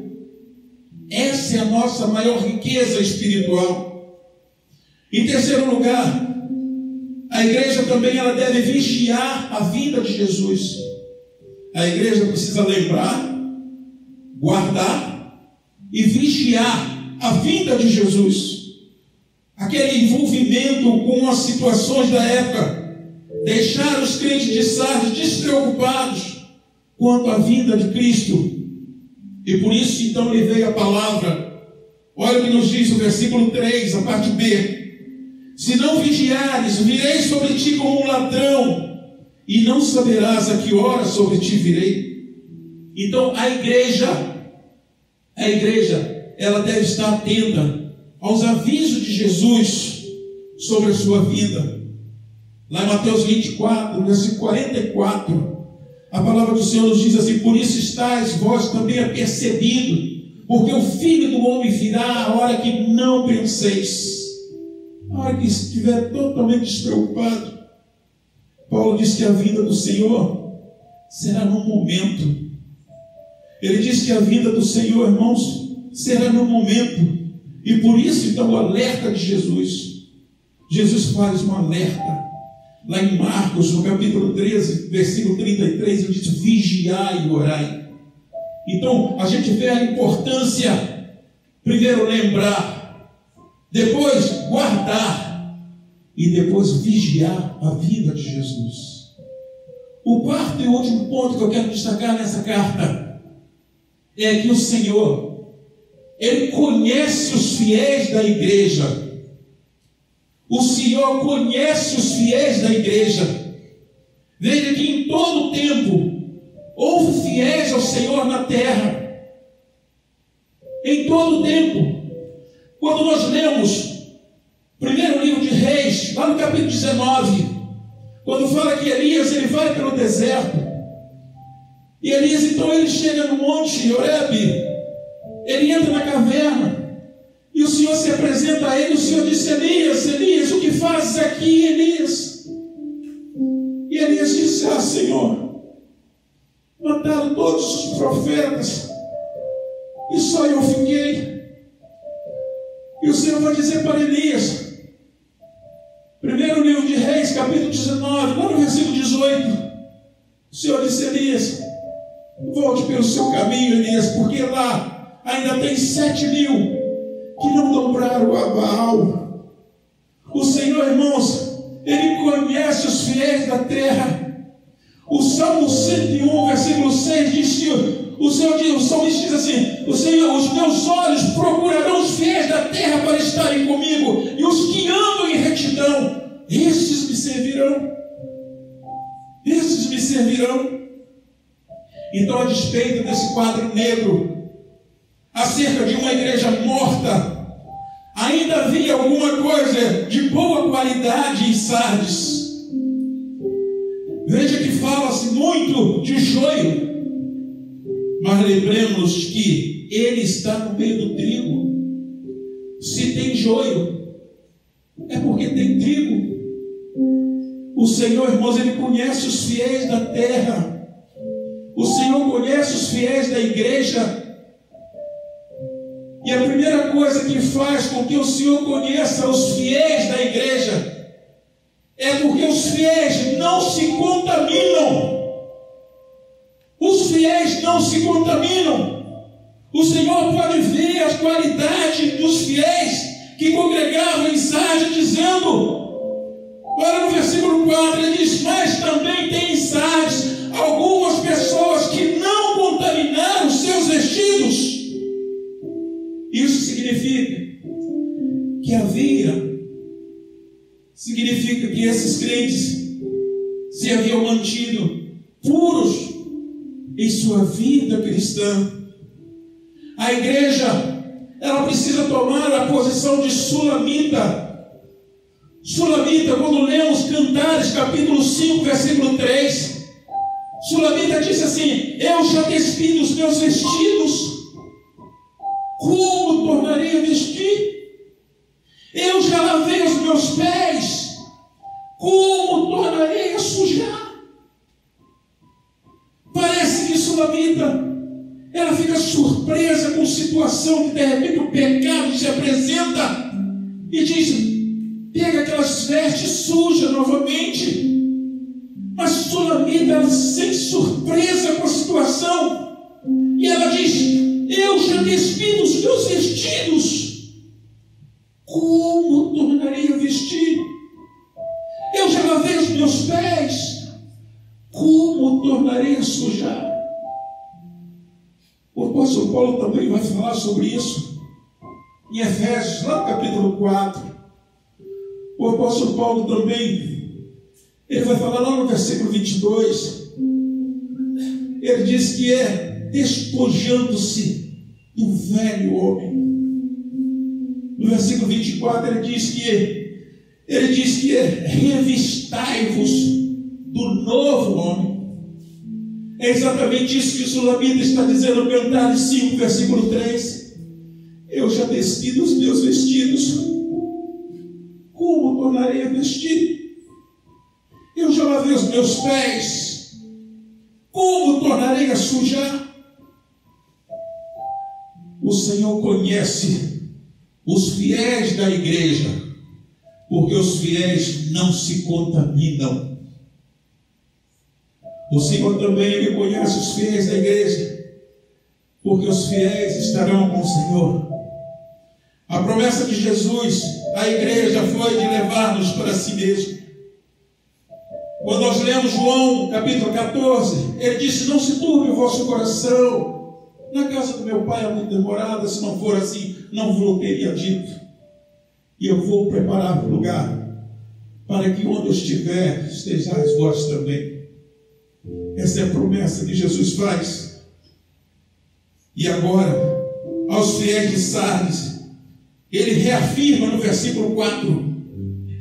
Essa é a nossa maior riqueza espiritual. Em terceiro lugar, a igreja também ela deve vigiar a vinda de Jesus. A igreja precisa lembrar, guardar e vigiar a vinda de Jesus. Aquele envolvimento com as situações da época deixaram os crentes de Sardes despreocupados quanto à vinda de Cristo. E por isso então lhe veio a palavra. Olha o que nos diz o versículo 3, a parte B. Se não vigiares, virei sobre ti como um ladrão, e não saberás a que hora sobre ti virei. Então a igreja, ela deve estar atenta aos avisos de Jesus sobre a sua vida. Lá em Mateus 24, versículo 44, a palavra do Senhor nos diz assim: por isso estáis vós também apercebidos, porque o Filho do Homem virá a hora que não penseis. A hora que estiver totalmente despreocupado. Paulo diz que a vinda do Senhor será no momento. Ele diz que a vinda do Senhor, irmãos, será no momento. E por isso, então, o alerta de Jesus. Jesus faz um alerta. Lá em Marcos, no capítulo 13, versículo 33, ele diz: vigiai e orai. Então, a gente vê a importância, primeiro lembrar, depois guardar e depois vigiar a vida de Jesus. O quarto e último ponto que eu quero destacar nessa carta é que o Senhor, Ele conhece os fiéis da igreja. O Senhor conhece os fiéis da igreja. Veja que em todo o tempo houve fiéis ao Senhor na terra. Em todo o tempo. Quando nós lemos primeiro livro de Reis, lá no capítulo 19, quando fala que Elias ele vai pelo deserto, e Elias então ele chega no monte Horebe, ele entra na caverna, e o Senhor se apresenta a ele. O Senhor disse: Elias, Elias, o que fazes aqui, Elias? E Elias disse: ah, Senhor, mataram todos os profetas e só eu fiquei. E o Senhor vai dizer para Elias, primeiro livro de Reis, capítulo 19, lá no versículo 18, o Senhor disse: Elias, volte pelo seu caminho, Elias, porque lá ainda tem 7.000 que não dobraram a Baal. O Senhor, irmãos, Ele conhece os fiéis da terra. O Salmo 101, versículo 6 diz que o salmista diz assim: o Senhor, os meus olhos procurarão os fiéis da terra para estarem comigo, e os que andam em retidão, estes me servirão. Estes me servirão. Então, a despeito desse quadro negro acerca de uma igreja morta, ainda havia alguma coisa de boa qualidade em Sardes. Veja que fala-se muito de joio, mas lembremos que ele está no meio do trigo. Se tem joio, é porque tem trigo. O Senhor, irmãos, Ele conhece os fiéis da terra. O Senhor conhece os fiéis da igreja. E a primeira coisa que faz com que o Senhor conheça os fiéis da igreja é porque os fiéis não se contaminam. Os fiéis não se contaminam. O Senhor pode ver a qualidade dos fiéis que congregavam em Sardes, dizendo, olha no versículo 4, ele diz: mas também tem em Sardes algumas pessoas significa que esses crentes se haviam mantido puros em sua vida cristã. A igreja, ela precisa tomar a posição de sulamita. Sulamita, quando lemos Cantares, capítulo 5, versículo 3, Sulamita disse assim: eu já despi dos meus vestidos, como tornarei a vestir? Eu já lavei os meus pés, como tornarei a sujar? Parece que Sulamita, ela fica surpresa com a situação que de repente o pecado se apresenta e diz: pega aquelas vestes sujas novamente. Mas Sulamita, ela sem surpresa com a situação, e ela diz: eu já despi dos meus vestidos, como tornarei a vestir? Eu já lavei os meus pés, como tornarei a sujar? O apóstolo Paulo também vai falar sobre isso em Efésios, lá no capítulo 4. O apóstolo Paulo também, ele vai falar lá no versículo 22, ele diz que é despojando-se do velho homem. No versículo 24 ele diz que revistai-vos do novo homem. É exatamente isso que o Sulamita está dizendo no Cantares 5, versículo 3. Eu já despi dos meus vestidos, como tornarei a vestir? Eu já lavei os meus pés, como tornarei a sujar? O Senhor conhece os fiéis da igreja, porque os fiéis não se contaminam. O Senhor também conhece os fiéis da igreja, porque os fiéis estarão com o Senhor. A promessa de Jesus à igreja foi de levar-nos para si mesmo. Quando nós lemos João capítulo 14, ele disse: não se turbe o vosso coração, na casa do meu pai há muita morada, se não for assim, não vos teria dito. E eu vou preparar um lugar, para que onde eu estiver, estejais vós também. Essa é a promessa que Jesus faz. E agora, aos fiéis de Sardes, ele reafirma no versículo 4,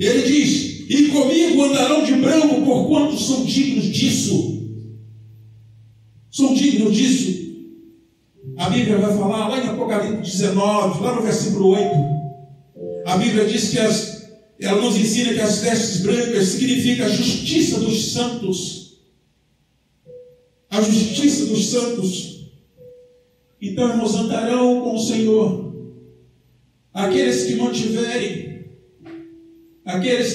ele diz: e comigo andarão de branco, porquanto são dignos disso. São dignos disso. A Bíblia vai falar lá em Apocalipse 19, lá no versículo 8. A Bíblia diz que ela nos ensina que as vestes brancas significam a justiça dos santos. A justiça dos santos. Então, irmãos, andarão com o Senhor aqueles que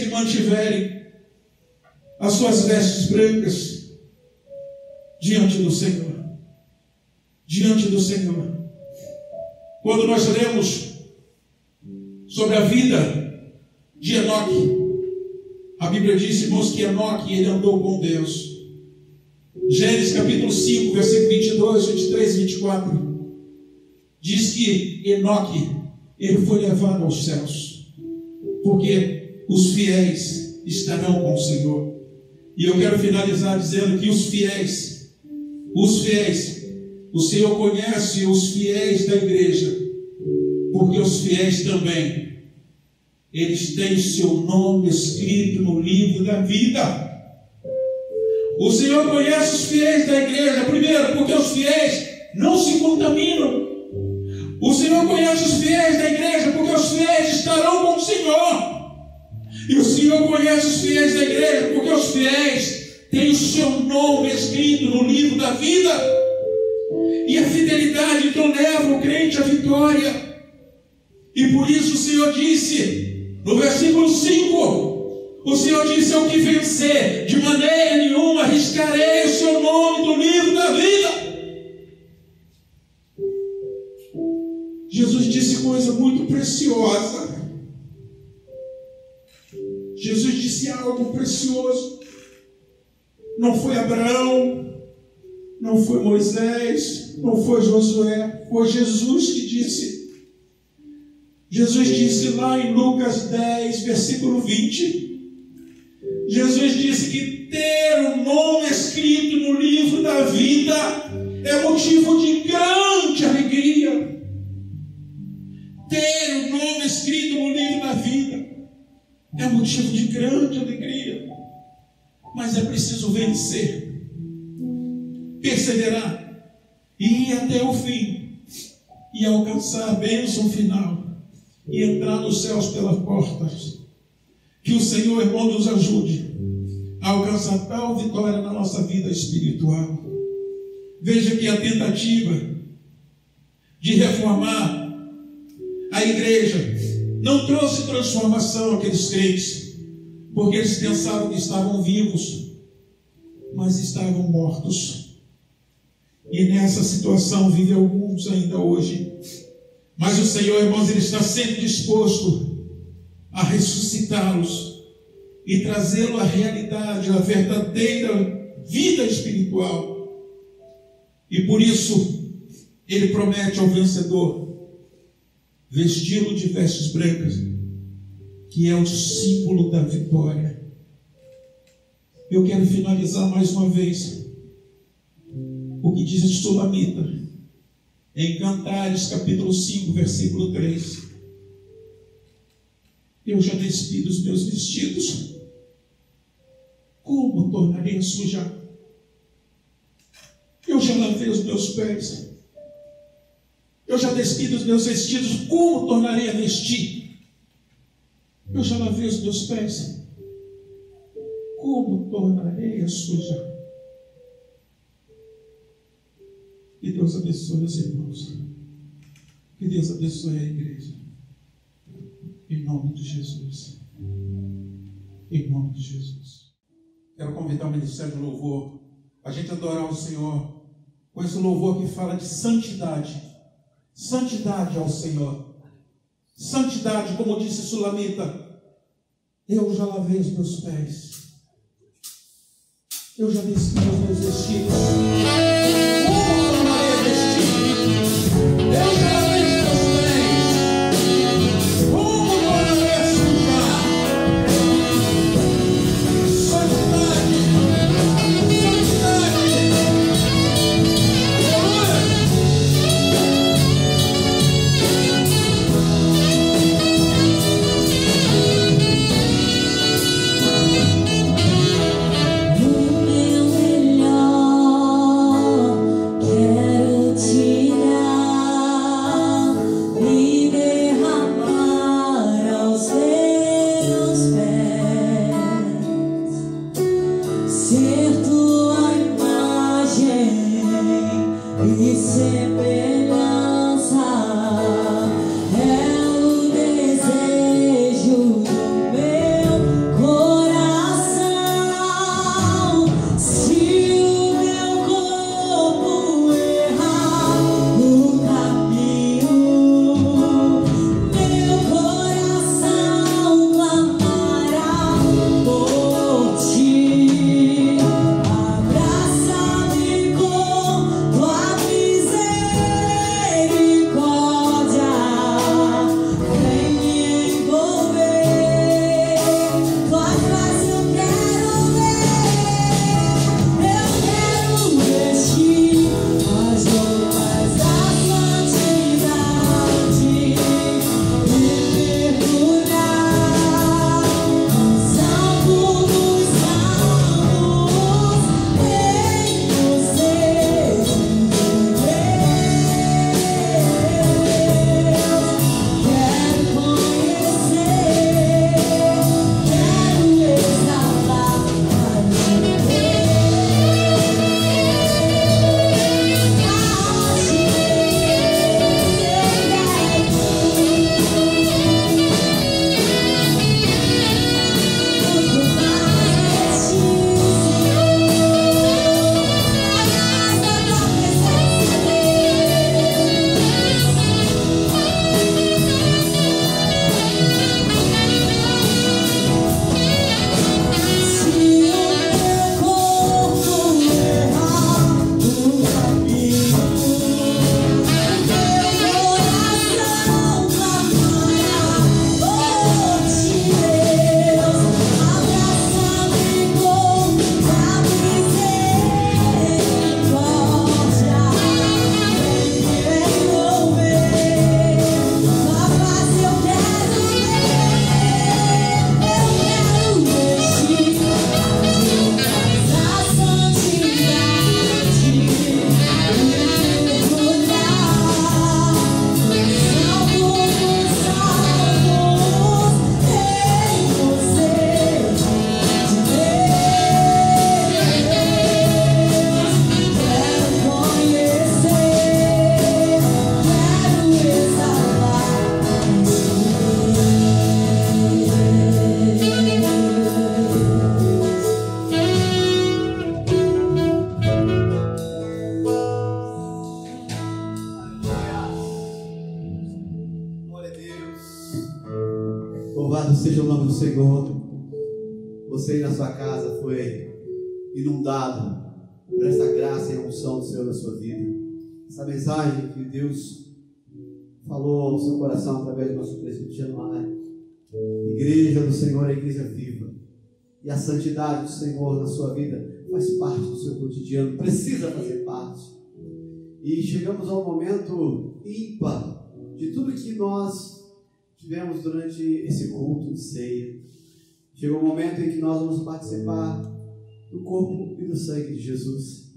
mantiverem as suas vestes brancas diante do Senhor. Diante do Senhor. Quando nós lemos sobre a vida de Enoque, a Bíblia diz, irmãos, que Enoque, ele andou com Deus. Gênesis capítulo 5, versículo 22, 23 e 24, diz que Enoque, ele foi levado aos céus, porque os fiéis estarão com o Senhor. E eu quero finalizar dizendo que os fiéis, o Senhor conhece os fiéis da igreja, porque os fiéis também, eles têm o seu nome escrito no livro da vida. O Senhor conhece os fiéis da igreja, primeiro, porque os fiéis não se contaminam. O Senhor conhece os fiéis da igreja, porque os fiéis estarão com o Senhor. E o Senhor conhece os fiéis da igreja, porque os fiéis têm o seu nome escrito no livro da vida. E a fidelidade então leva o crente à vitória. E por isso o Senhor disse, no versículo 5, o Senhor disse: ao que vencer, de maneira nenhuma arriscarei o seu nome do livro da vida. Jesus disse coisa muito preciosa. Jesus disse algo precioso. Não foi Abraão, não foi Moisés, não foi Josué, foi Jesus que disse: Jesus disse lá em Lucas 10, versículo 20, Jesus disse que ter o nome escrito no livro da vida é motivo de grande alegria. Ter o nome escrito no livro da vida é motivo de grande alegria. Mas é preciso vencer, perseverar e ir até o fim e alcançar a bênção final e entrar nos céus pelas portas. Que o Senhor, irmão, nos ajude a alcançar tal vitória na nossa vida espiritual. Veja que a tentativa de reformar a igreja não trouxe transformação àqueles crentes, porque eles pensavam que estavam vivos, mas estavam mortos. E nessa situação vivem alguns ainda hoje. Mas o Senhor, irmãos, Ele está sempre disposto a ressuscitá-los e trazê-lo à realidade, à verdadeira vida espiritual. E por isso, Ele promete ao vencedor vesti-lo de vestes brancas, que é o símbolo da vitória. Eu quero finalizar mais uma vez o que diz a Sulamita em Cantares, capítulo 5, versículo 3. Eu já despi dos meus vestidos, como tornarei a sujar? Eu já lavei os meus pés, eu já despi dos meus vestidos, como tornarei a vestir? Eu já lavei os meus pés, como tornarei a sujar? Que Deus abençoe os irmãos. Que Deus abençoe a igreja. Em nome de Jesus. Em nome de Jesus. Quero convidar o Ministério de Louvor a gente adorar o Senhor com esse louvor que fala de santidade. Santidade ao Senhor. Santidade, como disse Sulamita. Eu já lavei os meus pés. Eu já despi os meus vestidos. O meu melhor Louvado seja o nome do Senhor. Você e na sua casa foi inundado por essa graça e unção do Senhor na sua vida. Essa mensagem que Deus falou ao seu coração através do nosso presbítero Januário. Igreja do Senhor é a igreja viva. E a santidade do Senhor na sua vida faz parte do seu cotidiano, precisa fazer parte. E chegamos ao momento ímpar de tudo que nós tivemos durante esse culto de ceia. Chegou o momento em que nós vamos participar do corpo e do sangue de Jesus.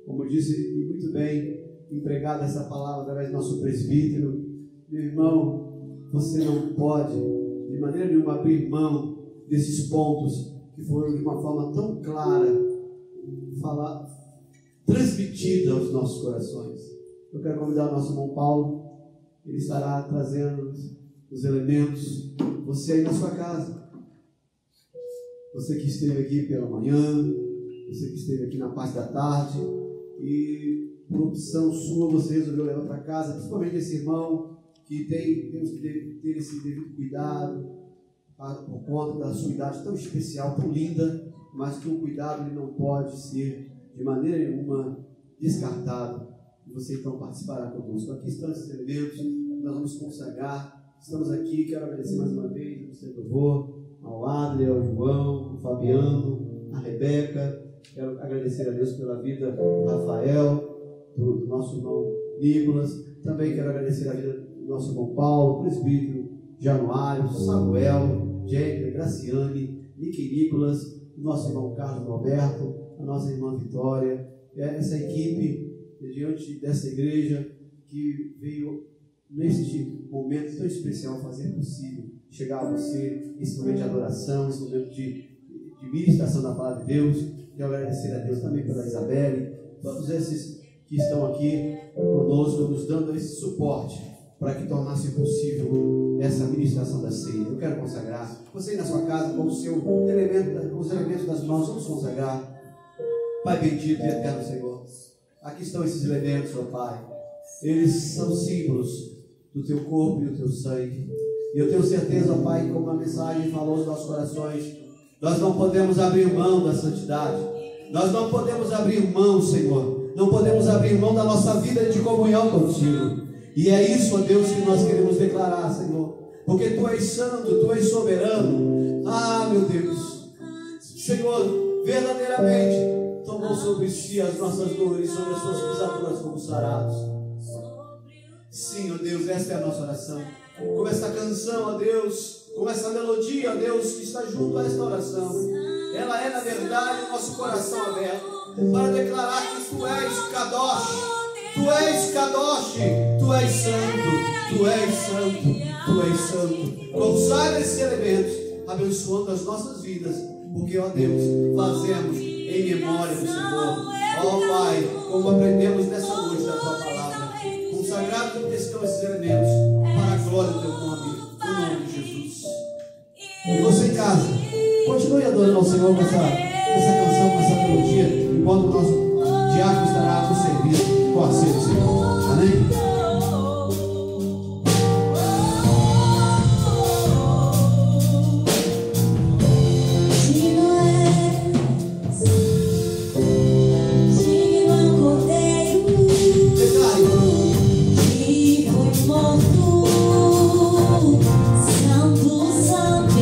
Como disse muito bem empregado essa palavra através do nosso presbítero, meu irmão, você não pode de maneira nenhuma abrir mão desses pontos que foram de uma forma tão clara transmitida aos nossos corações. Eu quero convidar o nosso irmão Paulo, ele estará trazendo os elementos. Você aí na sua casa, você que esteve aqui pela manhã, você que esteve aqui na parte da tarde e por opção sua você resolveu levar para casa, principalmente esse irmão que temos que ter esse devido cuidado por conta da sua idade tão especial, tão linda, mas que o cuidado ele não pode ser de maneira nenhuma descartado. E você então participará conosco. Aqui estão esses elementos que nós vamos consagrar. Estamos aqui, quero agradecer mais uma vez ao seu louvor, ao Adler, ao João, ao Fabiano, à Rebeca. Quero agradecer a Deus pela vida do Rafael, do nosso irmão Nicolas. Também quero agradecer a vida do nosso irmão Paulo, presbítero Januário, Samuel, Jennifer, Graciane, Nick Nicolas, o nosso irmão Carlos Roberto, a nossa irmã Vitória, essa equipe diante dessa igreja que veio neste momento tão especial fazer possível chegar a você esse momento de adoração, esse momento de ministração da palavra de Deus. Quero agradecer a Deus também pela Isabelle, todos esses que estão aqui conosco, nos dando esse suporte para que tornasse possível essa ministração da ceia. Eu quero consagrar você na sua casa com os elementos das mãos. Vamos consagrar. Pai bendito e eterno Senhor, aqui estão esses elementos, ó Pai. Eles são símbolos do teu corpo e do teu sangue. E eu tenho certeza, ó Pai, como a mensagem falou aos nossos corações, nós não podemos abrir mão da santidade. Nós não podemos abrir mão, Senhor. Não podemos abrir mão da nossa vida de comunhão contigo. E é isso, ó Deus, que nós queremos declarar, Senhor. Porque Tu és santo, Tu és soberano. Ah, meu Deus. Senhor, verdadeiramente tomou sobre si as nossas dores, sobre as suas pisaduras como sarados. Sim, ó Deus, esta é a nossa oração. Como esta canção, ó Deus, como essa melodia, ó Deus, que está junto a esta oração. Ela é, na verdade, o nosso coração aberto para declarar que Tu és Kadosh. Tu és Kadosh, Tu és santo, Tu és santo, Tu és santo. Consagra esses elementos, abençoando as nossas vidas, porque, ó Deus, fazemos em memória do Senhor. Ó Pai, como aprendemos nessa noite da Tua palavra, consagrados estão esses elementos para a glória do Teu nome, no nome de Jesus. E você em casa, continue adorando ao Senhor com essa canção, com essa melodia, enquanto o nosso diácono estará nos servindo com a ceia do Senhor. Amém? Santo, santo,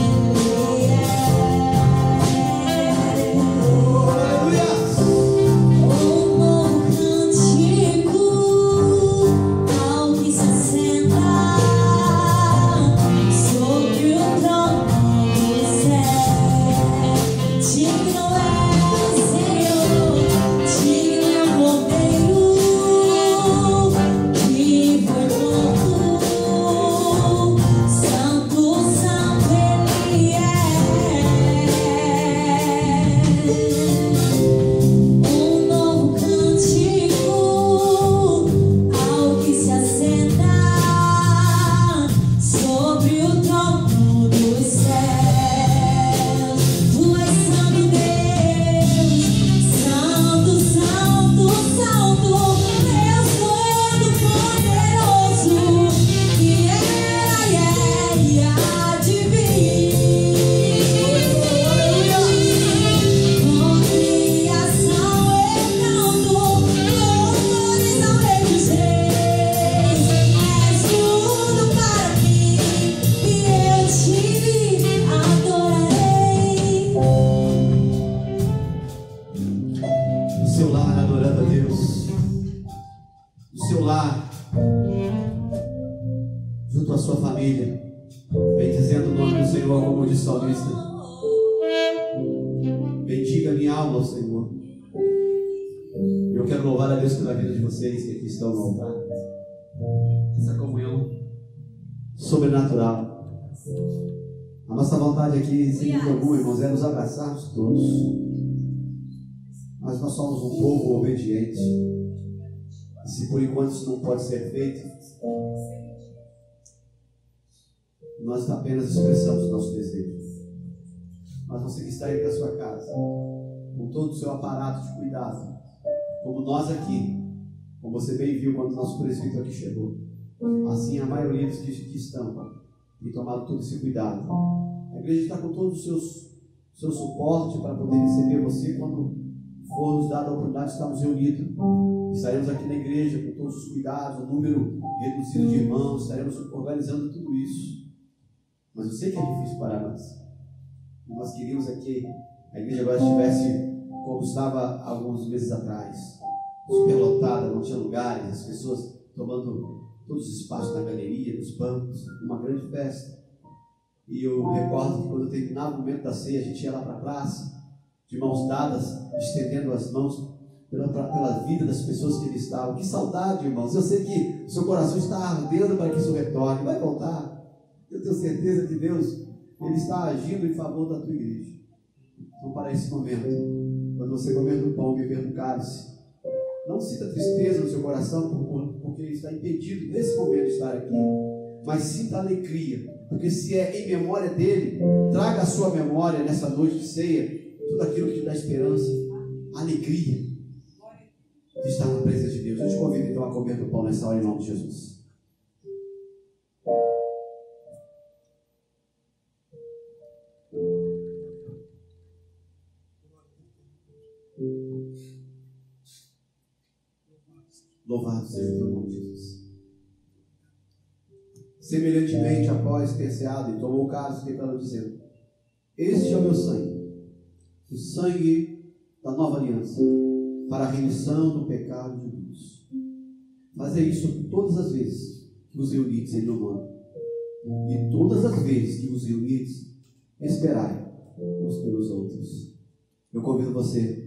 junto à sua família, bendizendo o nome do Senhor, como diz o salmista. Bendiga minha alma ao Senhor. Eu quero louvar a Deus pela vida de vocês que aqui estão no altar. Essa comunhão sobrenatural. A nossa vontade aqui, sem dúvida alguma, irmãos, é nos abraçarmos todos. Mas nós somos um povo obediente. E se por enquanto isso não pode ser feito, nós apenas expressamos o nosso desejo. Mas você que está aí na sua casa, com todo o seu aparato de cuidado, como nós aqui, como você bem viu quando o nosso presbítero aqui chegou, assim a maioria dos que estão tem tomado todo esse cuidado. A igreja está com todo o seu suporte para poder receber você quando for nos dada a oportunidade de estarmos reunidos. Estaremos aqui na igreja com todos os cuidados, um número reduzido de irmãos, estaremos organizando tudo isso. Mas eu sei que é difícil para nós. Nós queríamos que a igreja agora estivesse como estava alguns meses atrás, superlotada, não tinha lugares, as pessoas tomando todos os espaços na galeria, nos bancos, uma grande festa. E eu recordo que quando terminava o momento da ceia, a gente ia lá para a praça, de mãos dadas, estendendo as mãos pela vida das pessoas que ali estavam. Que saudade, irmãos. Eu sei que o seu coração está ardendo para que isso retorne. Vai voltar. Eu tenho certeza que Deus Ele está agindo em favor da tua igreja. Então, para esse momento, quando você comer do pão e beber do cálice, não sinta tristeza no seu coração porque ele está impedido nesse momento de estar aqui, mas sinta alegria, porque se é em memória dele, traga a sua memória nessa noite de ceia tudo aquilo que te dá esperança, alegria de estar na presença de Deus. Eu te convido então a comer do pão nessa hora em nome de Jesus. Louvado seja o teu nome, Jesus. Semelhantemente, após ter ceado e tomou o cálice, declarou dizendo: este é o meu sangue, o sangue da nova aliança, para a remissão do pecado de muitos. Fazer isso todas as vezes que vos reunides em meu nome. E todas as vezes que vos reunides, esperai uns pelos outros. Eu convido você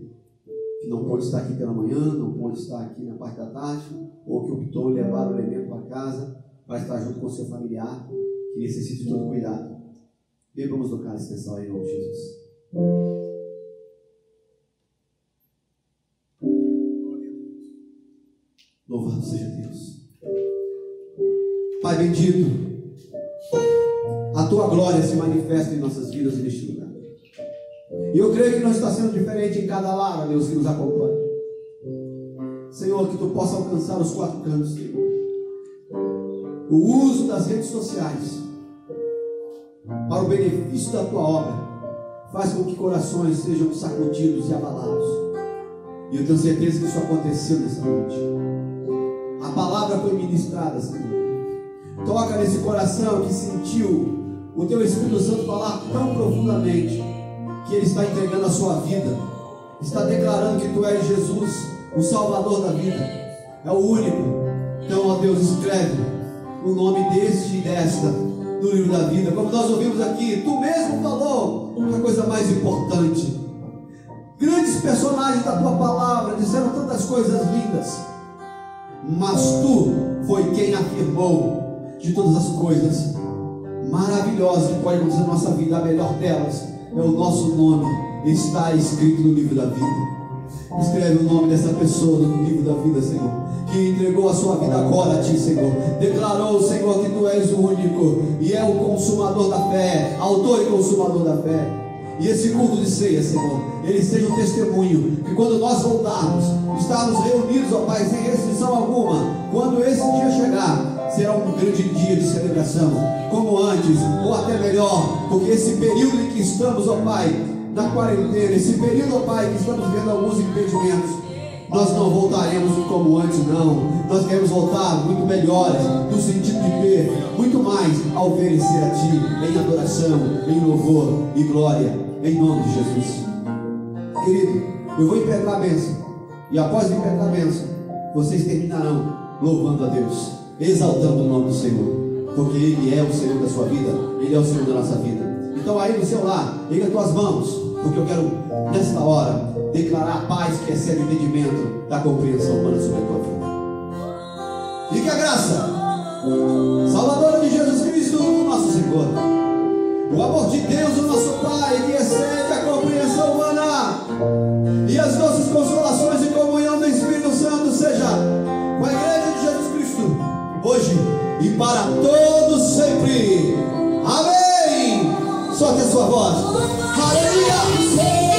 que não pode estar aqui pela manhã, não pode estar aqui na parte da tarde, ou que optou levar o elemento para casa para estar junto com o seu familiar, que necessita de todo cuidado. Bebamos do cálice nessa hora em nome de Jesus. Louvado seja Deus. Pai bendito, a tua glória se manifesta em nossas vidas e neste lugar. E eu creio que não está sendo diferente em cada lar, Deus, que nos acompanha. Senhor, que tu possa alcançar os quatro cantos, Senhor. O uso das redes sociais para o benefício da tua obra faz com que corações sejam sacudidos e abalados. E eu tenho certeza que isso aconteceu nessa noite. A palavra foi ministrada, Senhor. Toca nesse coração que sentiu o teu Espírito Santo falar tão profundamente que ele está entregando a sua vida, está declarando que tu és Jesus, o Salvador da vida, é o único. Então, ó Deus, escreve o nome deste e desta no livro da vida. Como nós ouvimos aqui, tu mesmo falou a coisa mais importante. Grandes personagens da tua palavra disseram tantas coisas lindas, mas tu foi quem afirmou de todas as coisas maravilhosas que podem acontecer na nossa vida. A melhor delas é o nosso nome, está escrito no livro da vida. Escreve o nome dessa pessoa no livro da vida, Senhor, que entregou a sua vida agora a ti, Senhor. Declarou, Senhor, que tu és o único e é o consumador da fé, autor e consumador da fé. E esse culto de ceia, Senhor, ele seja um testemunho que quando nós voltarmos, estarmos reunidos, ó Pai, sem restrição alguma, quando esse dia chegar, será um grande dia de celebração, como antes, ou até melhor, porque esse período em que estamos, ó Pai, na quarentena, esse período, ó Pai, que estamos vendo alguns impedimentos, nós não voltaremos como antes, não. Nós queremos voltar muito melhores, no sentido de ver muito mais a oferecer a Ti, em adoração, em louvor e glória, em nome de Jesus. Querido, eu vou impetrar a bênção, e após impetrar a bênção, vocês terminarão louvando a Deus, exaltando o nome do Senhor. porque Ele é o Senhor da sua vida, Ele é o Senhor da nossa vida. Então aí no seu lar, liga as tuas mãos, porque eu quero nesta hora declarar a paz que excede o entendimento da compreensão humana sobre a tua vida. E que a graça salvadora de Jesus Cristo, nosso Senhor, o amor de Deus, o nosso Pai, que excede a compreensão humana, e as doces consolações e comunhão do Espírito Santo seja com a igreja de Jesus Cristo, hoje e para todos sempre. Amém. Solte a sua voz. Aleluia.